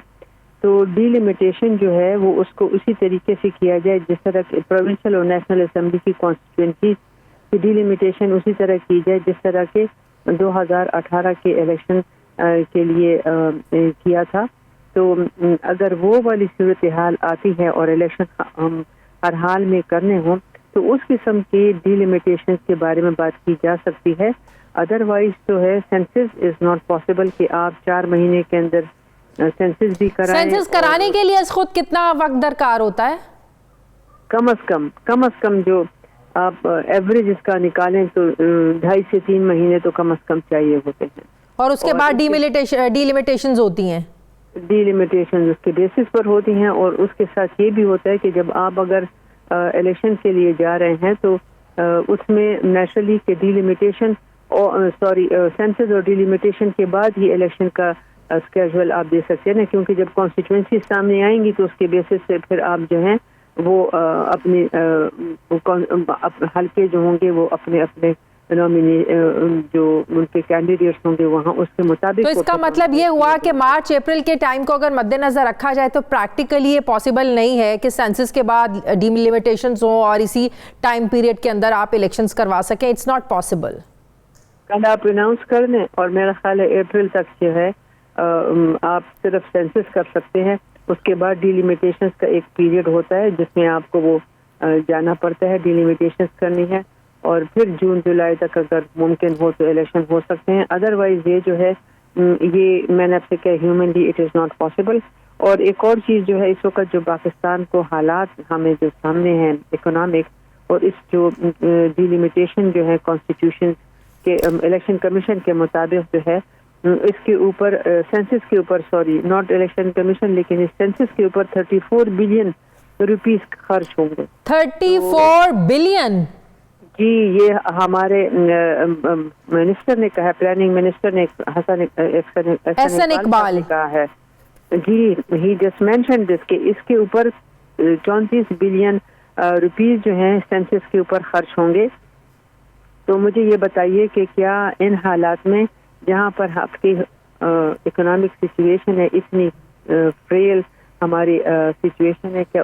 तो डिलिमिटेशन जो है वो उसको उसी तरीके से किया जाए जिस तरह प्रोविंशियल और नेशनल असेंबली की कॉन्स्टिट्यूंसी की डिलिमिटेशन उसी तरह की जाए जिस तरह के 2018 के इलेक्शन के लिए किया था। तो अगर वो वाली सूरत हाल आती है और इलेक्शन हम हर हाल में करने हों तो उस किस्म के डिलिमिटेशन के बारे में बात की जा सकती है। अदरवाइज तो है सेंसस इज नॉट पॉसिबल कि आप 4 महीने के अंदर सेंसस भी कराएं। सेंसस कराने के लिए खुद कितना वक्त दरकार होता है? कम अज कम जो आप एवरेज इसका निकालें तो 2.5 से 3 महीने तो कम अज कम चाहिए होते हैं। और उसके बाद डिलिमिटेशंस होती हैं? डिलिमिटेशन उसके बेसिस पर होती हैं। और उसके साथ ये भी होता है कि जब आप अगर इलेक्शन के लिए जा रहे हैं तो उसमें नेचुरली के डिलिमिटेशन और सेंसस और डिलिमिटेशन के बाद ही इलेक्शन का स्केड्यूल आप दे सकते हैं ना, क्योंकि जब कॉन्स्टिट्यूंसी सामने आएंगी तो उसके बेसिस से फिर आप जो हैं वो अपने हल्के जो होंगे वो अपने अपने नॉमिनी जो उनके कैंडिडेट्स होंगे वहाँ उसके मुताबिक। तो इसका मतलब ये हुआ कि मार्च अप्रैल के टाइम को अगर मद्देनजर रखा जाए तो प्रैक्टिकली ये पॉसिबल नहीं है कि सेंसस के बाद डिलिमिटेशंस हो और इसी टाइम पीरियड के अंदर आप इलेक्शंस करवा सकें। It's not possible. कल आप अनाउंस कर दें और मेरा ख्याल है अप्रैल तक जो है आप सिर्फ सेंसस कर सकते हैं। उसके बाद डिलिमिटेशंस का एक पीरियड होता है जिसमें आपको वो जाना पड़ता है, डिलिमिटेशंस करनी है, और फिर जून जुलाई तक अगर मुमकिन हो तो इलेक्शन हो सकते हैं। अदरवाइज ये जो है ये मैंने आपसे कहा humanly it is not possible. और एक और चीज़ जो है इस वक्त जो पाकिस्तान को हालात हमें जो सामने हैं इकोनॉमिक और इस जो डिलिमिटेशन जो है कॉन्स्टिट्यूशन के इलेक्शन कमीशन के मुताबिक जो है इसके ऊपर सेंसस के ऊपर नॉट इलेक्शन कमीशन लेकिन इस सेंसस के ऊपर 34 बिलियन रुपीस खर्च होंगे। 34 बिलियन? जी, ये हमारे मिनिस्टर ने कहा, प्लानिंग मिनिस्टर ने हसन इकबाल ने कहा है। जी, ही जस्ट मेंशन दिस के इसके ऊपर 34 बिलियन रुपीस जो हैं सेंसस के ऊपर खर्च होंगे। तो मुझे ये बताइए कि क्या इन हालात में जहाँ पर आपकी इकोनॉमिक सिचुएशन है, इतनी फ्रेल हमारी सिचुएशन है, क्या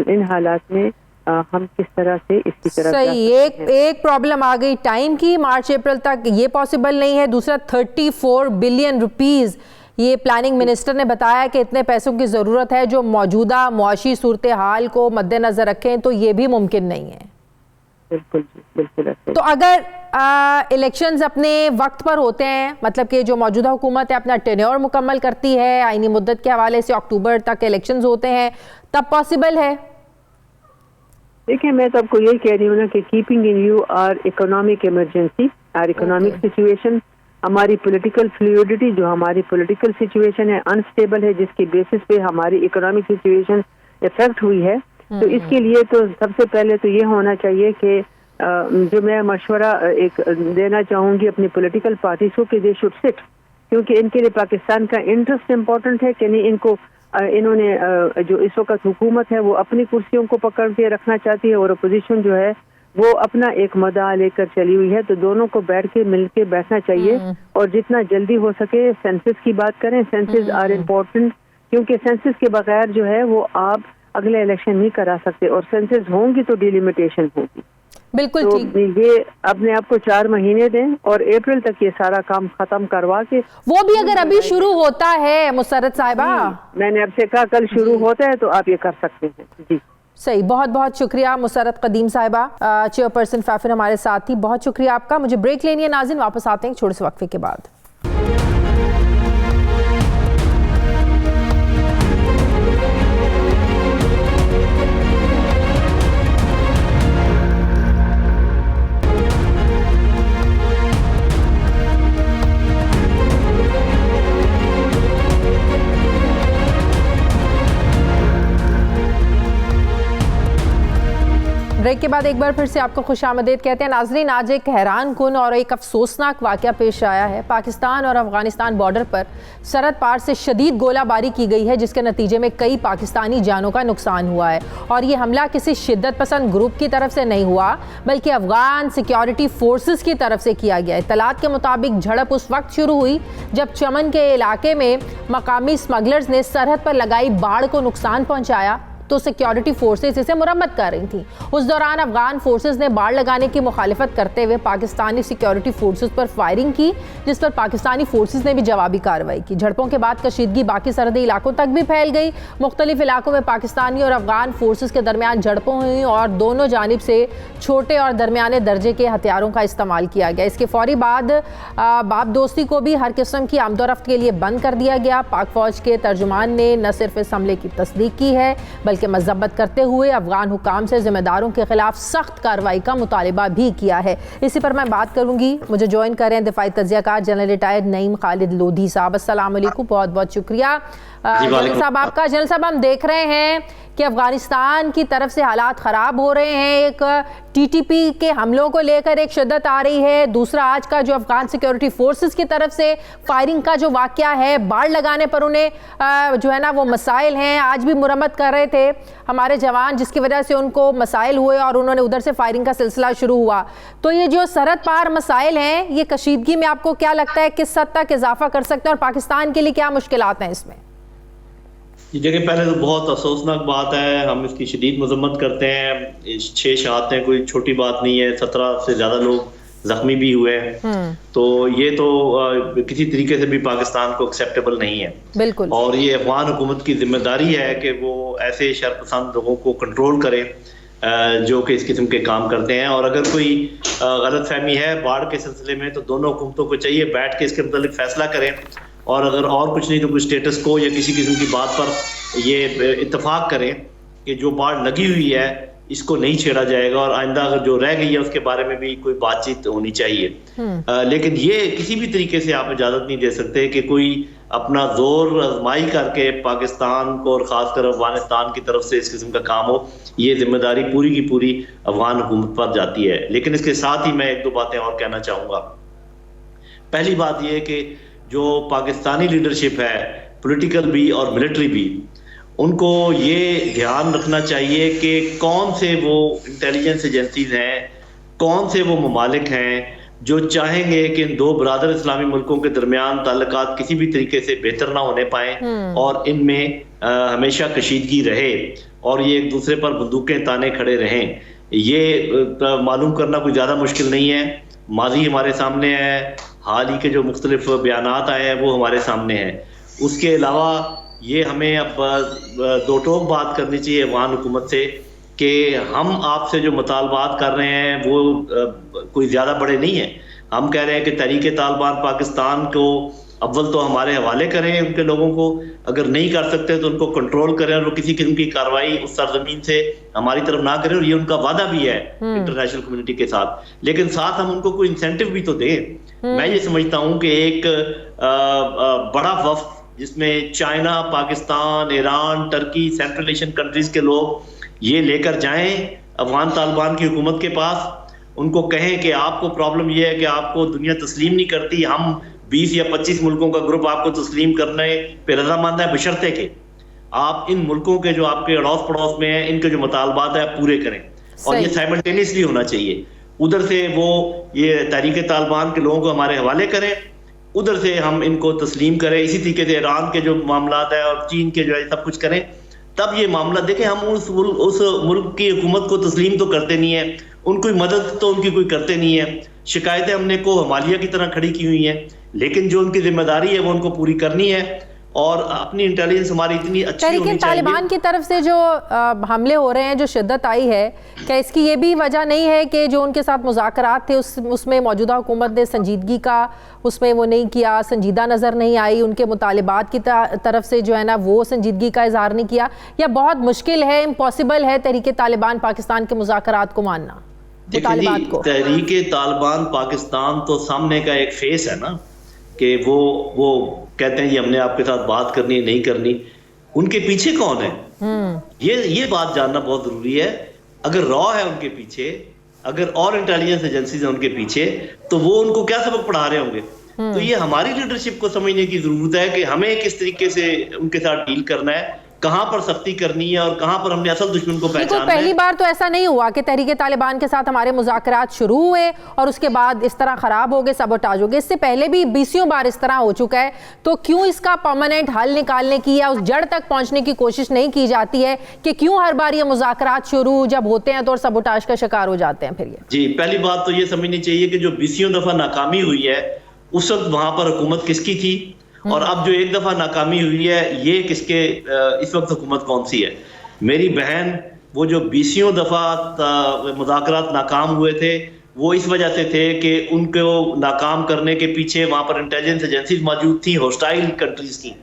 इन हालात में हम किस तरह से इसकी तरफ सही। एक प्रॉब्लम आ गई टाइम की, मार्च अप्रैल तक ये पॉसिबल नहीं है। दूसरा 34 बिलियन रुपीस ये प्लानिंग मिनिस्टर ने बताया कि इतने पैसों की ज़रूरत है जो मौजूदा मुआशी सूरत हाल को मद्देनज़र रखें, तो ये भी मुमकिन नहीं है। बिल्कुल बिल्कुल। तो अगर इलेक्शंस अपने वक्त पर होते हैं, मतलब कि जो मौजूदा हुकूमत है अपना टेन्योर मुकम्मल करती है, आईनी मुद्दत के हवाले से अक्टूबर तक इलेक्शंस होते हैं, तब पॉसिबल है? देखिए, मैं तो आपको यही कह रही हूँ ना कि keeping in view our economic emergency, our economic situation, हमारी पॉलिटिकल फ्लूइडिटी, जो हमारी पॉलिटिकल सिचुएशन है अनस्टेबल है, जिसकी बेसिस पे हमारी इकोनॉमिक सिचुएशन इफेक्ट हुई है। तो इसके लिए तो सबसे पहले तो ये होना चाहिए कि जो मैं मशवरा एक देना चाहूँगी अपनी पॉलिटिकल पार्टीज को कि दे शुड सिट, क्योंकि इनके लिए पाकिस्तान का इंटरेस्ट इम्पोर्टेंट है कि नहीं। इनको इन्होंने जो इस वक्त हुकूमत है वो अपनी कुर्सियों को पकड़ के रखना चाहती है और अपोजिशन जो है वो अपना एक मदा लेकर चली हुई है। तो दोनों को बैठ के मिल के बैठना चाहिए और जितना जल्दी हो सके सेंसस की बात करें। सेंसस आर इम्पोर्टेंट, क्योंकि सेंसस के बगैर जो है वो आप अगले इलेक्शन नहीं करा सकते, और सेंसस होंगी तो डिलिमिटेशन होगी। बिल्कुल तो ठीक। ये अपने आप को 4 महीने दें और अप्रैल तक ये सारा काम खत्म करवा के, वो भी अगर अभी शुरू होता है मुसर्रत साहिबा, मैंने आपसे कहा कल शुरू होता है तो आप ये कर सकते हैं। जी सही, बहुत बहुत शुक्रिया मुसर्रत कदीम साहिबा, चेयरपर्सन फैफिन हमारे साथ थी। बहुत शुक्रिया आपका। मुझे ब्रेक लेनी है नाज़रीन, वापस आते हैं छोटे से वक्फे के बाद। ब्रेक के बाद एक बार फिर से आपको खुशामदीद कहते हैं नाजरीन। आज एक हैरान कुन और एक अफसोसनाक वाक़या पेश आया है। पाकिस्तान और अफगानिस्तान बॉर्डर पर सरहद पार से शदीद गोलाबारी की गई है, जिसके नतीजे में कई पाकिस्तानी जानों का नुकसान हुआ है। और ये हमला किसी शिद्दत पसंद ग्रुप की तरफ से नहीं हुआ, बल्कि अफगान सिक्योरिटी फोर्सेस की तरफ से किया गया। इत्तलात के मुताबिक झड़प उस वक्त शुरू हुई जब चमन के इलाके में मकामी स्मगलर्स ने सरहद पर लगाई बाड़ को नुकसान पहुंचाया, तो सिक्योरिटी फोर्सेस इसे मुरम्मत कर रही थी। उस दौरान अफगान फोर्सेस ने बाड़ लगाने की मुखालिफत करते हुए पाकिस्तानी सिक्योरिटी फोर्सेस पर फायरिंग की, जिस पर पाकिस्तानी फोर्सेस ने भी जवाबी कार्रवाई की। झड़पों के बाद कशीदगी बाकी सरहदी इलाकों तक भी फैल गई। मुख्तलिफ इलाकों में पाकिस्तानी और अफगान फोर्सेस के दरमियान झड़पों हुई और दोनों जानिब से छोटे और दरमियाने दर्जे के हथियारों का इस्तेमाल किया गया। इसके फौरी बाद बाप दोस्ती को भी हर किस्म की आमदोरफ्त के लिए बंद कर दिया गया। पाक फौज के तर्जुमान ने न सिर्फ इस हमले की तस्दीक की है, बल्कि मज़ब्बत करते हुए अफगान हुकाम से जिम्मेदारों के खिलाफ सख्त कार्रवाई का मुतालिबा भी किया है। इसी पर मैं बात करूंगी। मुझे ज्वाइन करें दिफाई तज्ज़ियाकार जनरल रिटायर्ड नईम खालिद लोधी साहब। अस्सलाम वालेकुम, बहुत बहुत शुक्रिया जनरल साहब आपका। जनरल साहब, हम देख रहे हैं कि अफगानिस्तान की तरफ से हालात ख़राब हो रहे हैं। एक टीटीपी के हमलों को लेकर एक शिद्दत आ रही है। दूसरा, आज का जो अफगान सिक्योरिटी फोर्सेस की तरफ से फायरिंग का जो वाक़या है, बाढ़ लगाने पर उन्हें जो है ना वो मसाइल हैं। आज भी मुरम्मत कर रहे थे हमारे जवान, जिसकी वजह से उनको मसाइल हुए और उन्होंने उधर से फायरिंग का सिलसिला शुरू हुआ। तो ये जो सरहद पार मसाइल हैं, ये कशीदगी में आपको क्या लगता है किस हद तक इजाफा कर सकते हैं और पाकिस्तान के लिए क्या मुश्किलात हैं इसमें? देखिए, पहले तो बहुत अफसोसनाक बात है, हम इसकी शदीद मजम्मत करते हैं। 6 शहादतें कोई छोटी बात नहीं है, 17 से ज़्यादा लोग जख्मी भी हुए हैं। तो ये तो किसी तरीके से भी पाकिस्तान को एक्सेप्टेबल नहीं है। बिल्कुल। और ये अफगान हुकूमत की जिम्मेदारी है कि वो ऐसे शरपसंद लोगों को कंट्रोल करे जो कि इस किस्म के काम करते हैं। और अगर कोई गलत फहमी है बाढ़ के सिलसिले में, तो दोनों हुकूमतों को चाहिए बैठ के इसके मुतालिक फैसला करें, और अगर और कुछ नहीं तो कोई स्टेटस को या किसी किस्म की बात पर ये इत्तेफाक करें कि जो बाढ़ लगी हुई है इसको नहीं छेड़ा जाएगा, और आइंदा अगर जो रह गई है उसके बारे में भी कोई बातचीत होनी चाहिए। लेकिन ये किसी भी तरीके से आप इजाज़त नहीं दे सकते कि कोई अपना जोर आजमाई करके पाकिस्तान को और ख़ासकर अफगानिस्तान की तरफ से इस किस्म का काम हो। ये जिम्मेदारी पूरी की पूरी अफगान हुकूमत पर जाती है। लेकिन इसके साथ ही मैं 1-2 बातें और कहना चाहूँगा। पहली बात यह कि जो पाकिस्तानी लीडरशिप है, पॉलिटिकल भी और मिलिट्री भी, उनको ये ध्यान रखना चाहिए कि कौन से वो इंटेलिजेंस एजेंसीज हैं, कौन से वो ममालिक हैं जो चाहेंगे कि इन दो बरादर इस्लामी मुल्कों के दरमियान ताल्लुकात किसी भी तरीके से बेहतर ना होने पाए और इनमें हमेशा कशीदगी रहे और ये एक दूसरे पर बंदूकें ताने खड़े रहें, ये मालूम करना कोई ज़्यादा मुश्किल नहीं है। माजी हमारे सामने है, हाल ही के जो मुख्तलिफ बयानात आए हैं वो हमारे सामने हैं। उसके अलावा ये हमें अब दो टोक बात करनी चाहिए अफगान हुकूमत से कि हम आपसे जो मुतालबात कर रहे हैं वो कोई ज़्यादा बड़े नहीं हैं। हम कह रहे हैं कि तहरीक तालिबान पाकिस्तान को अव्वल तो हमारे हवाले करें, उनके लोगों को अगर नहीं कर सकते तो उनको कंट्रोल करें और वो किसी किस्म की कार्रवाई उस सरजमीन से हमारी तरफ ना करें, और ये उनका वादा भी है इंटरनेशनल कम्युनिटी के साथ। लेकिन साथ हम उनको कोई इंसेंटिव भी तो दें। मैं ये समझता हूँ कि एक बड़ा वफ्द जिसमें China, Pakistan, Iran, Turkey, central Asian countries के लोग ये लेकर जाएं अफगान तालिबान की हुकूमत के पास, उनको कहें कि आपको प्रॉब्लम ये है कि आपको दुनिया तस्लीम नहीं करती, हम 20 या 25 मुल्कों का ग्रुप आपको तस्लीम करने पे रजामंद है, बशर्ते के आप इन मुल्कों के जो आपके अड़ोस पड़ोस में हैं इनके जो मुतालबात है पूरे करें। और ये साइमल्टेनियसली होना चाहिए। उधर से वो ये तहरीक तालिबान के लोगों को हमारे हवाले करें, उधर से हम इनको तस्लीम करें। इसी तरीके से ईरान के जो मामलात है और चीन के जो है सब कुछ करें, तब ये मामला देखें। हम उस मुल्क की हुकूमत को तस्लीम तो करते नहीं है, उनकी मदद तो उनकी कोई करते नहीं है। शिकायतें हमने को हमालिया की तरह खड़ी की हुई हैं, लेकिन जो उनकी जिम्मेदारी है वो उनको पूरी करनी है। और अपनी इंटेलिजेंस हमारी इतनी अच्छी होनी चाहिए। तालिबान की तरफ से जो हमले हो रहे हैं, जो शिद्दत आई है, क्या इसकी ये भी वजह नहीं है कि जो उनके साथ मुज़ाकरात थे उसमें मौजूदा हुकूमत ने संजीदगी का उसमें वो नहीं किया, संजीदा नज़र नहीं आई, उनके मुतालिबात की तरफ से जो है ना वो संजीदगी का इजहार नहीं किया, या बहुत मुश्किल है, इम्पॉसिबल है तहरीक तालिबान पाकिस्तान के मुज़ाकरात को मानना? तहरीक तालिबान पाकिस्तान तो सामने का एक फेस है ना, कि वो कहते हैं जी हमने आपके साथ बात करनी है, नहीं करनी। उनके पीछे कौन है, ये बात जानना बहुत जरूरी है। अगर रॉ है उनके पीछे, अगर और इंटेलिजेंस एजेंसीज है उनके पीछे, तो वो उनको क्या सबक पढ़ा रहे होंगे। तो ये हमारी लीडरशिप को समझने की जरूरत है कि हमें किस तरीके से उनके साथ डील करना है, कहां पर सख्ती करनी है और कहां पर हमने असल दुश्मन को पहचानना है। पहली बार तो ऐसा नहीं हुआ कि तहरीक तालिबान के साथ हमारे मुज़ाकरात शुरू हुए और उसके बाद इस तरह खराब हो गए, सबोटाज हो गए। इससे पहले भी 20 बार इस तरह हो चुका है। तो क्यों इसका परमानेंट हल निकालने की या उस जड़ तक पहुंचने की कोशिश नहीं की जाती है कि क्यों हर बार ये मुज़ाकरात शुरू जब होते हैं तो और सबोटाज का शिकार हो जाते हैं? फिर ये जी, पहली बात तो ये समझनी चाहिए कि जो 20 दफा नाकामी हुई है उस वक्त वहां पर हुकूमत किसकी थी, और अब जो एक दफा नाकामी हुई है ये किसके, इस वक्त हुकूमत कौन सी है। मेरी बहन, वो जो 20 दफा मुज़ाकरात नाकाम हुए थे वो इस वजह से थे कि उनको नाकाम करने के पीछे वहां पर इंटेलिजेंस एजेंसीज मौजूद थी हॉस्टाइल कंट्रीज की।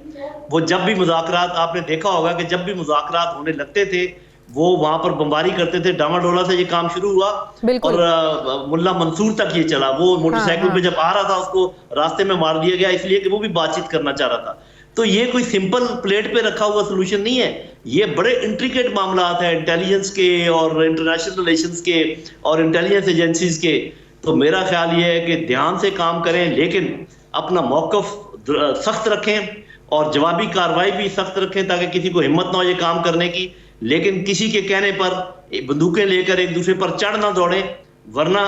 वो जब भी मुज़ाकरात, आपने देखा होगा कि जब भी मुज़ाकरात होने लगते थे वो वहां पर बमबारी करते थे। डामाडोला से ये काम शुरू हुआ और मुल्ला मंसूर तक ये चला। वो मोटरसाइकिल पे जब आ रहा था उसको रास्ते में मार दिया गया, इसलिए कि वो भी बातचीत करना चाह रहा था। तो ये कोई सिंपल प्लेट पे रखा हुआ सोल्यूशन नहीं है, ये बड़े इंट्रिकेट मामला है इंटेलिजेंस के और इंटरनेशनल रिलेशंस के और इंटेलिजेंस एजेंसीज के। तो मेरा ख्याल ये है कि ध्यान से काम करें, लेकिन अपना मौक़िफ़ सख्त रखें और जवाबी कार्रवाई भी सख्त रखें ताकि किसी को हिम्मत ना हो ये काम करने की। लेकिन किसी के कहने पर बंदूकें लेकर एक दूसरे पर चढ़ ना दौड़े, वरना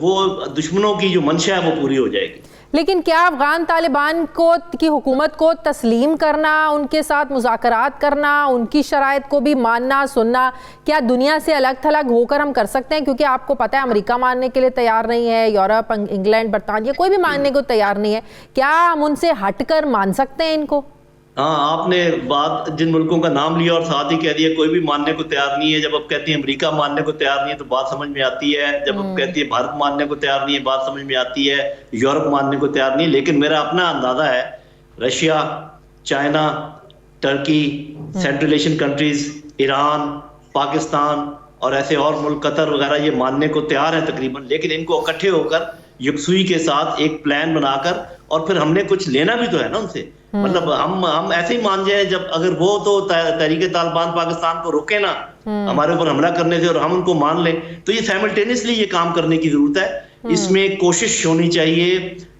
वो दुश्मनों की जो मंशा है वो पूरी हो जाएगी। लेकिन क्या अफगान तालिबान की हुकूमत को तस्लीम करना, उनके साथ मुज़ाकरात करना, उनकी शराइत को भी मानना सुनना, क्या दुनिया से अलग थलग होकर हम कर सकते हैं? क्योंकि आपको पता है अमेरिका मानने के लिए तैयार नहीं है, यूरोप, इंग्लैंड, बरतानिया कोई भी मानने को तैयार नहीं है। क्या हम उनसे हटकर मान सकते हैं इनको? हाँ, आपने बात जिन मुल्कों का नाम लिया और साथ ही कह दिया कोई भी मानने को तैयार नहीं है। जब आप कहती है अमेरिका मानने को तैयार नहीं है तो बात समझ में आती है। जब आप कहती है भारत मानने को तैयार नहीं है बात समझ में आती है। यूरोप मानने को तैयार नहीं है। लेकिन मेरा अपना अंदाजा है Russia, China, Turkey, central Asian countries, Iran, Pakistan और ऐसे और मुल्क, कतर वगैरह, ये मानने को तैयार है तकरीबन। लेकिन इनको इकट्ठे होकर यकसुई के साथ एक प्लान बनाकर, और फिर हमने कुछ लेना भी तो है ना उनसे। मतलब हम ऐसे ही मान जाए जब, अगर वो तो तहरीक तालिबान पाकिस्तान को रोके ना हमारे ऊपर हमला करने से और हम उनको मान लें, तो ये साइमल्टेनियसली ये काम करने की जरूरत है। इसमें कोशिश होनी चाहिए,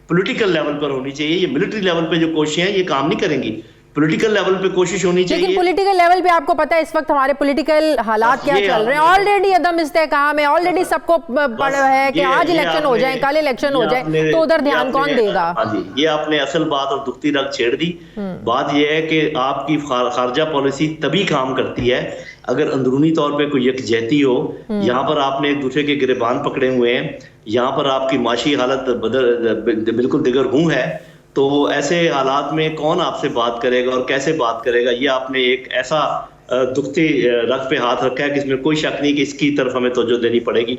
पॉलिटिकल लेवल पर होनी चाहिए। ये मिलिट्री लेवल पे जो कोशिशें हैं ये काम नहीं करेंगी, पॉलिटिकल लेवल पे कोशिश होनी चाहिए। लेकिन पॉलिटिकल लेवल पे आपको पता है इस वक्त हमारे पॉलिटिकल हालात क्या चल रहे हैं, ऑलरेडी अदम इस्तेकाम है, ऑलरेडी सबको पड़ा है कि आज इलेक्शन हो जाए, कल इलेक्शन हो जाए, तो उधर ध्यान कौन देगा? हाँ जी, ये आपने असल बात और दुखती रग छेड़ दी। बात ये है कि आपकी खारजा पॉलिसी तभी काम करती है अगर अंदरूनी तौर पे कोई यकजहती हो। यहाँ पर आपने एक दूसरे के गिरबान पकड़े हुए हैं, यहाँ पर आपकी माशी हालत बिल्कुल दिगरगूं है, तो ऐसे हालात में कौन आपसे बात करेगा और कैसे बात करेगा? ये आपने एक ऐसा दुखती रग पे हाथ रखा है कि इसमें कोई शक नहीं कि इसकी तरफ हमें तवज्जो देनी पड़ेगी।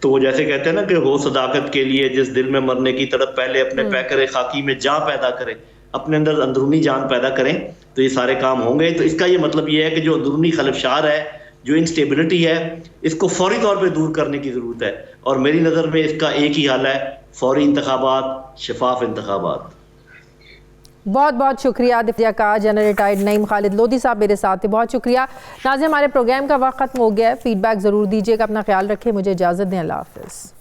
तो वो जैसे कहते हैं ना कि हो सदाकत के लिए जिस दिल में मरने की तड़प, पहले अपने पैकर खाकी में जान पैदा करें, अपने अंदर अंदरूनी जान पैदा करें, तो ये सारे काम होंगे। तो इसका ये मतलब ये है कि जो अंदरूनी खलफशार है, जो इंस्टेबिलिटी है, इसको फौरी तौर पे दूर करने की जरूरत है। और मेरी नज़र में इसका एक ही हल है, फौरी इंतखाबात, शफाफ इंतखाबात। बहुत बहुत शुक्रिया दिव्या का। जनरल रिटायर्ड नईम खालिद लोधी साहब मेरे साथ थे, बहुत शुक्रिया। नाज़रीन, हमारे प्रोग्राम का वक्त खत्म हो गया है, फीडबैक ज़रूर दीजिएगा, अपना ख्याल रखें, मुझे इजाज़त दें, अल्लाह हाफ़िज़।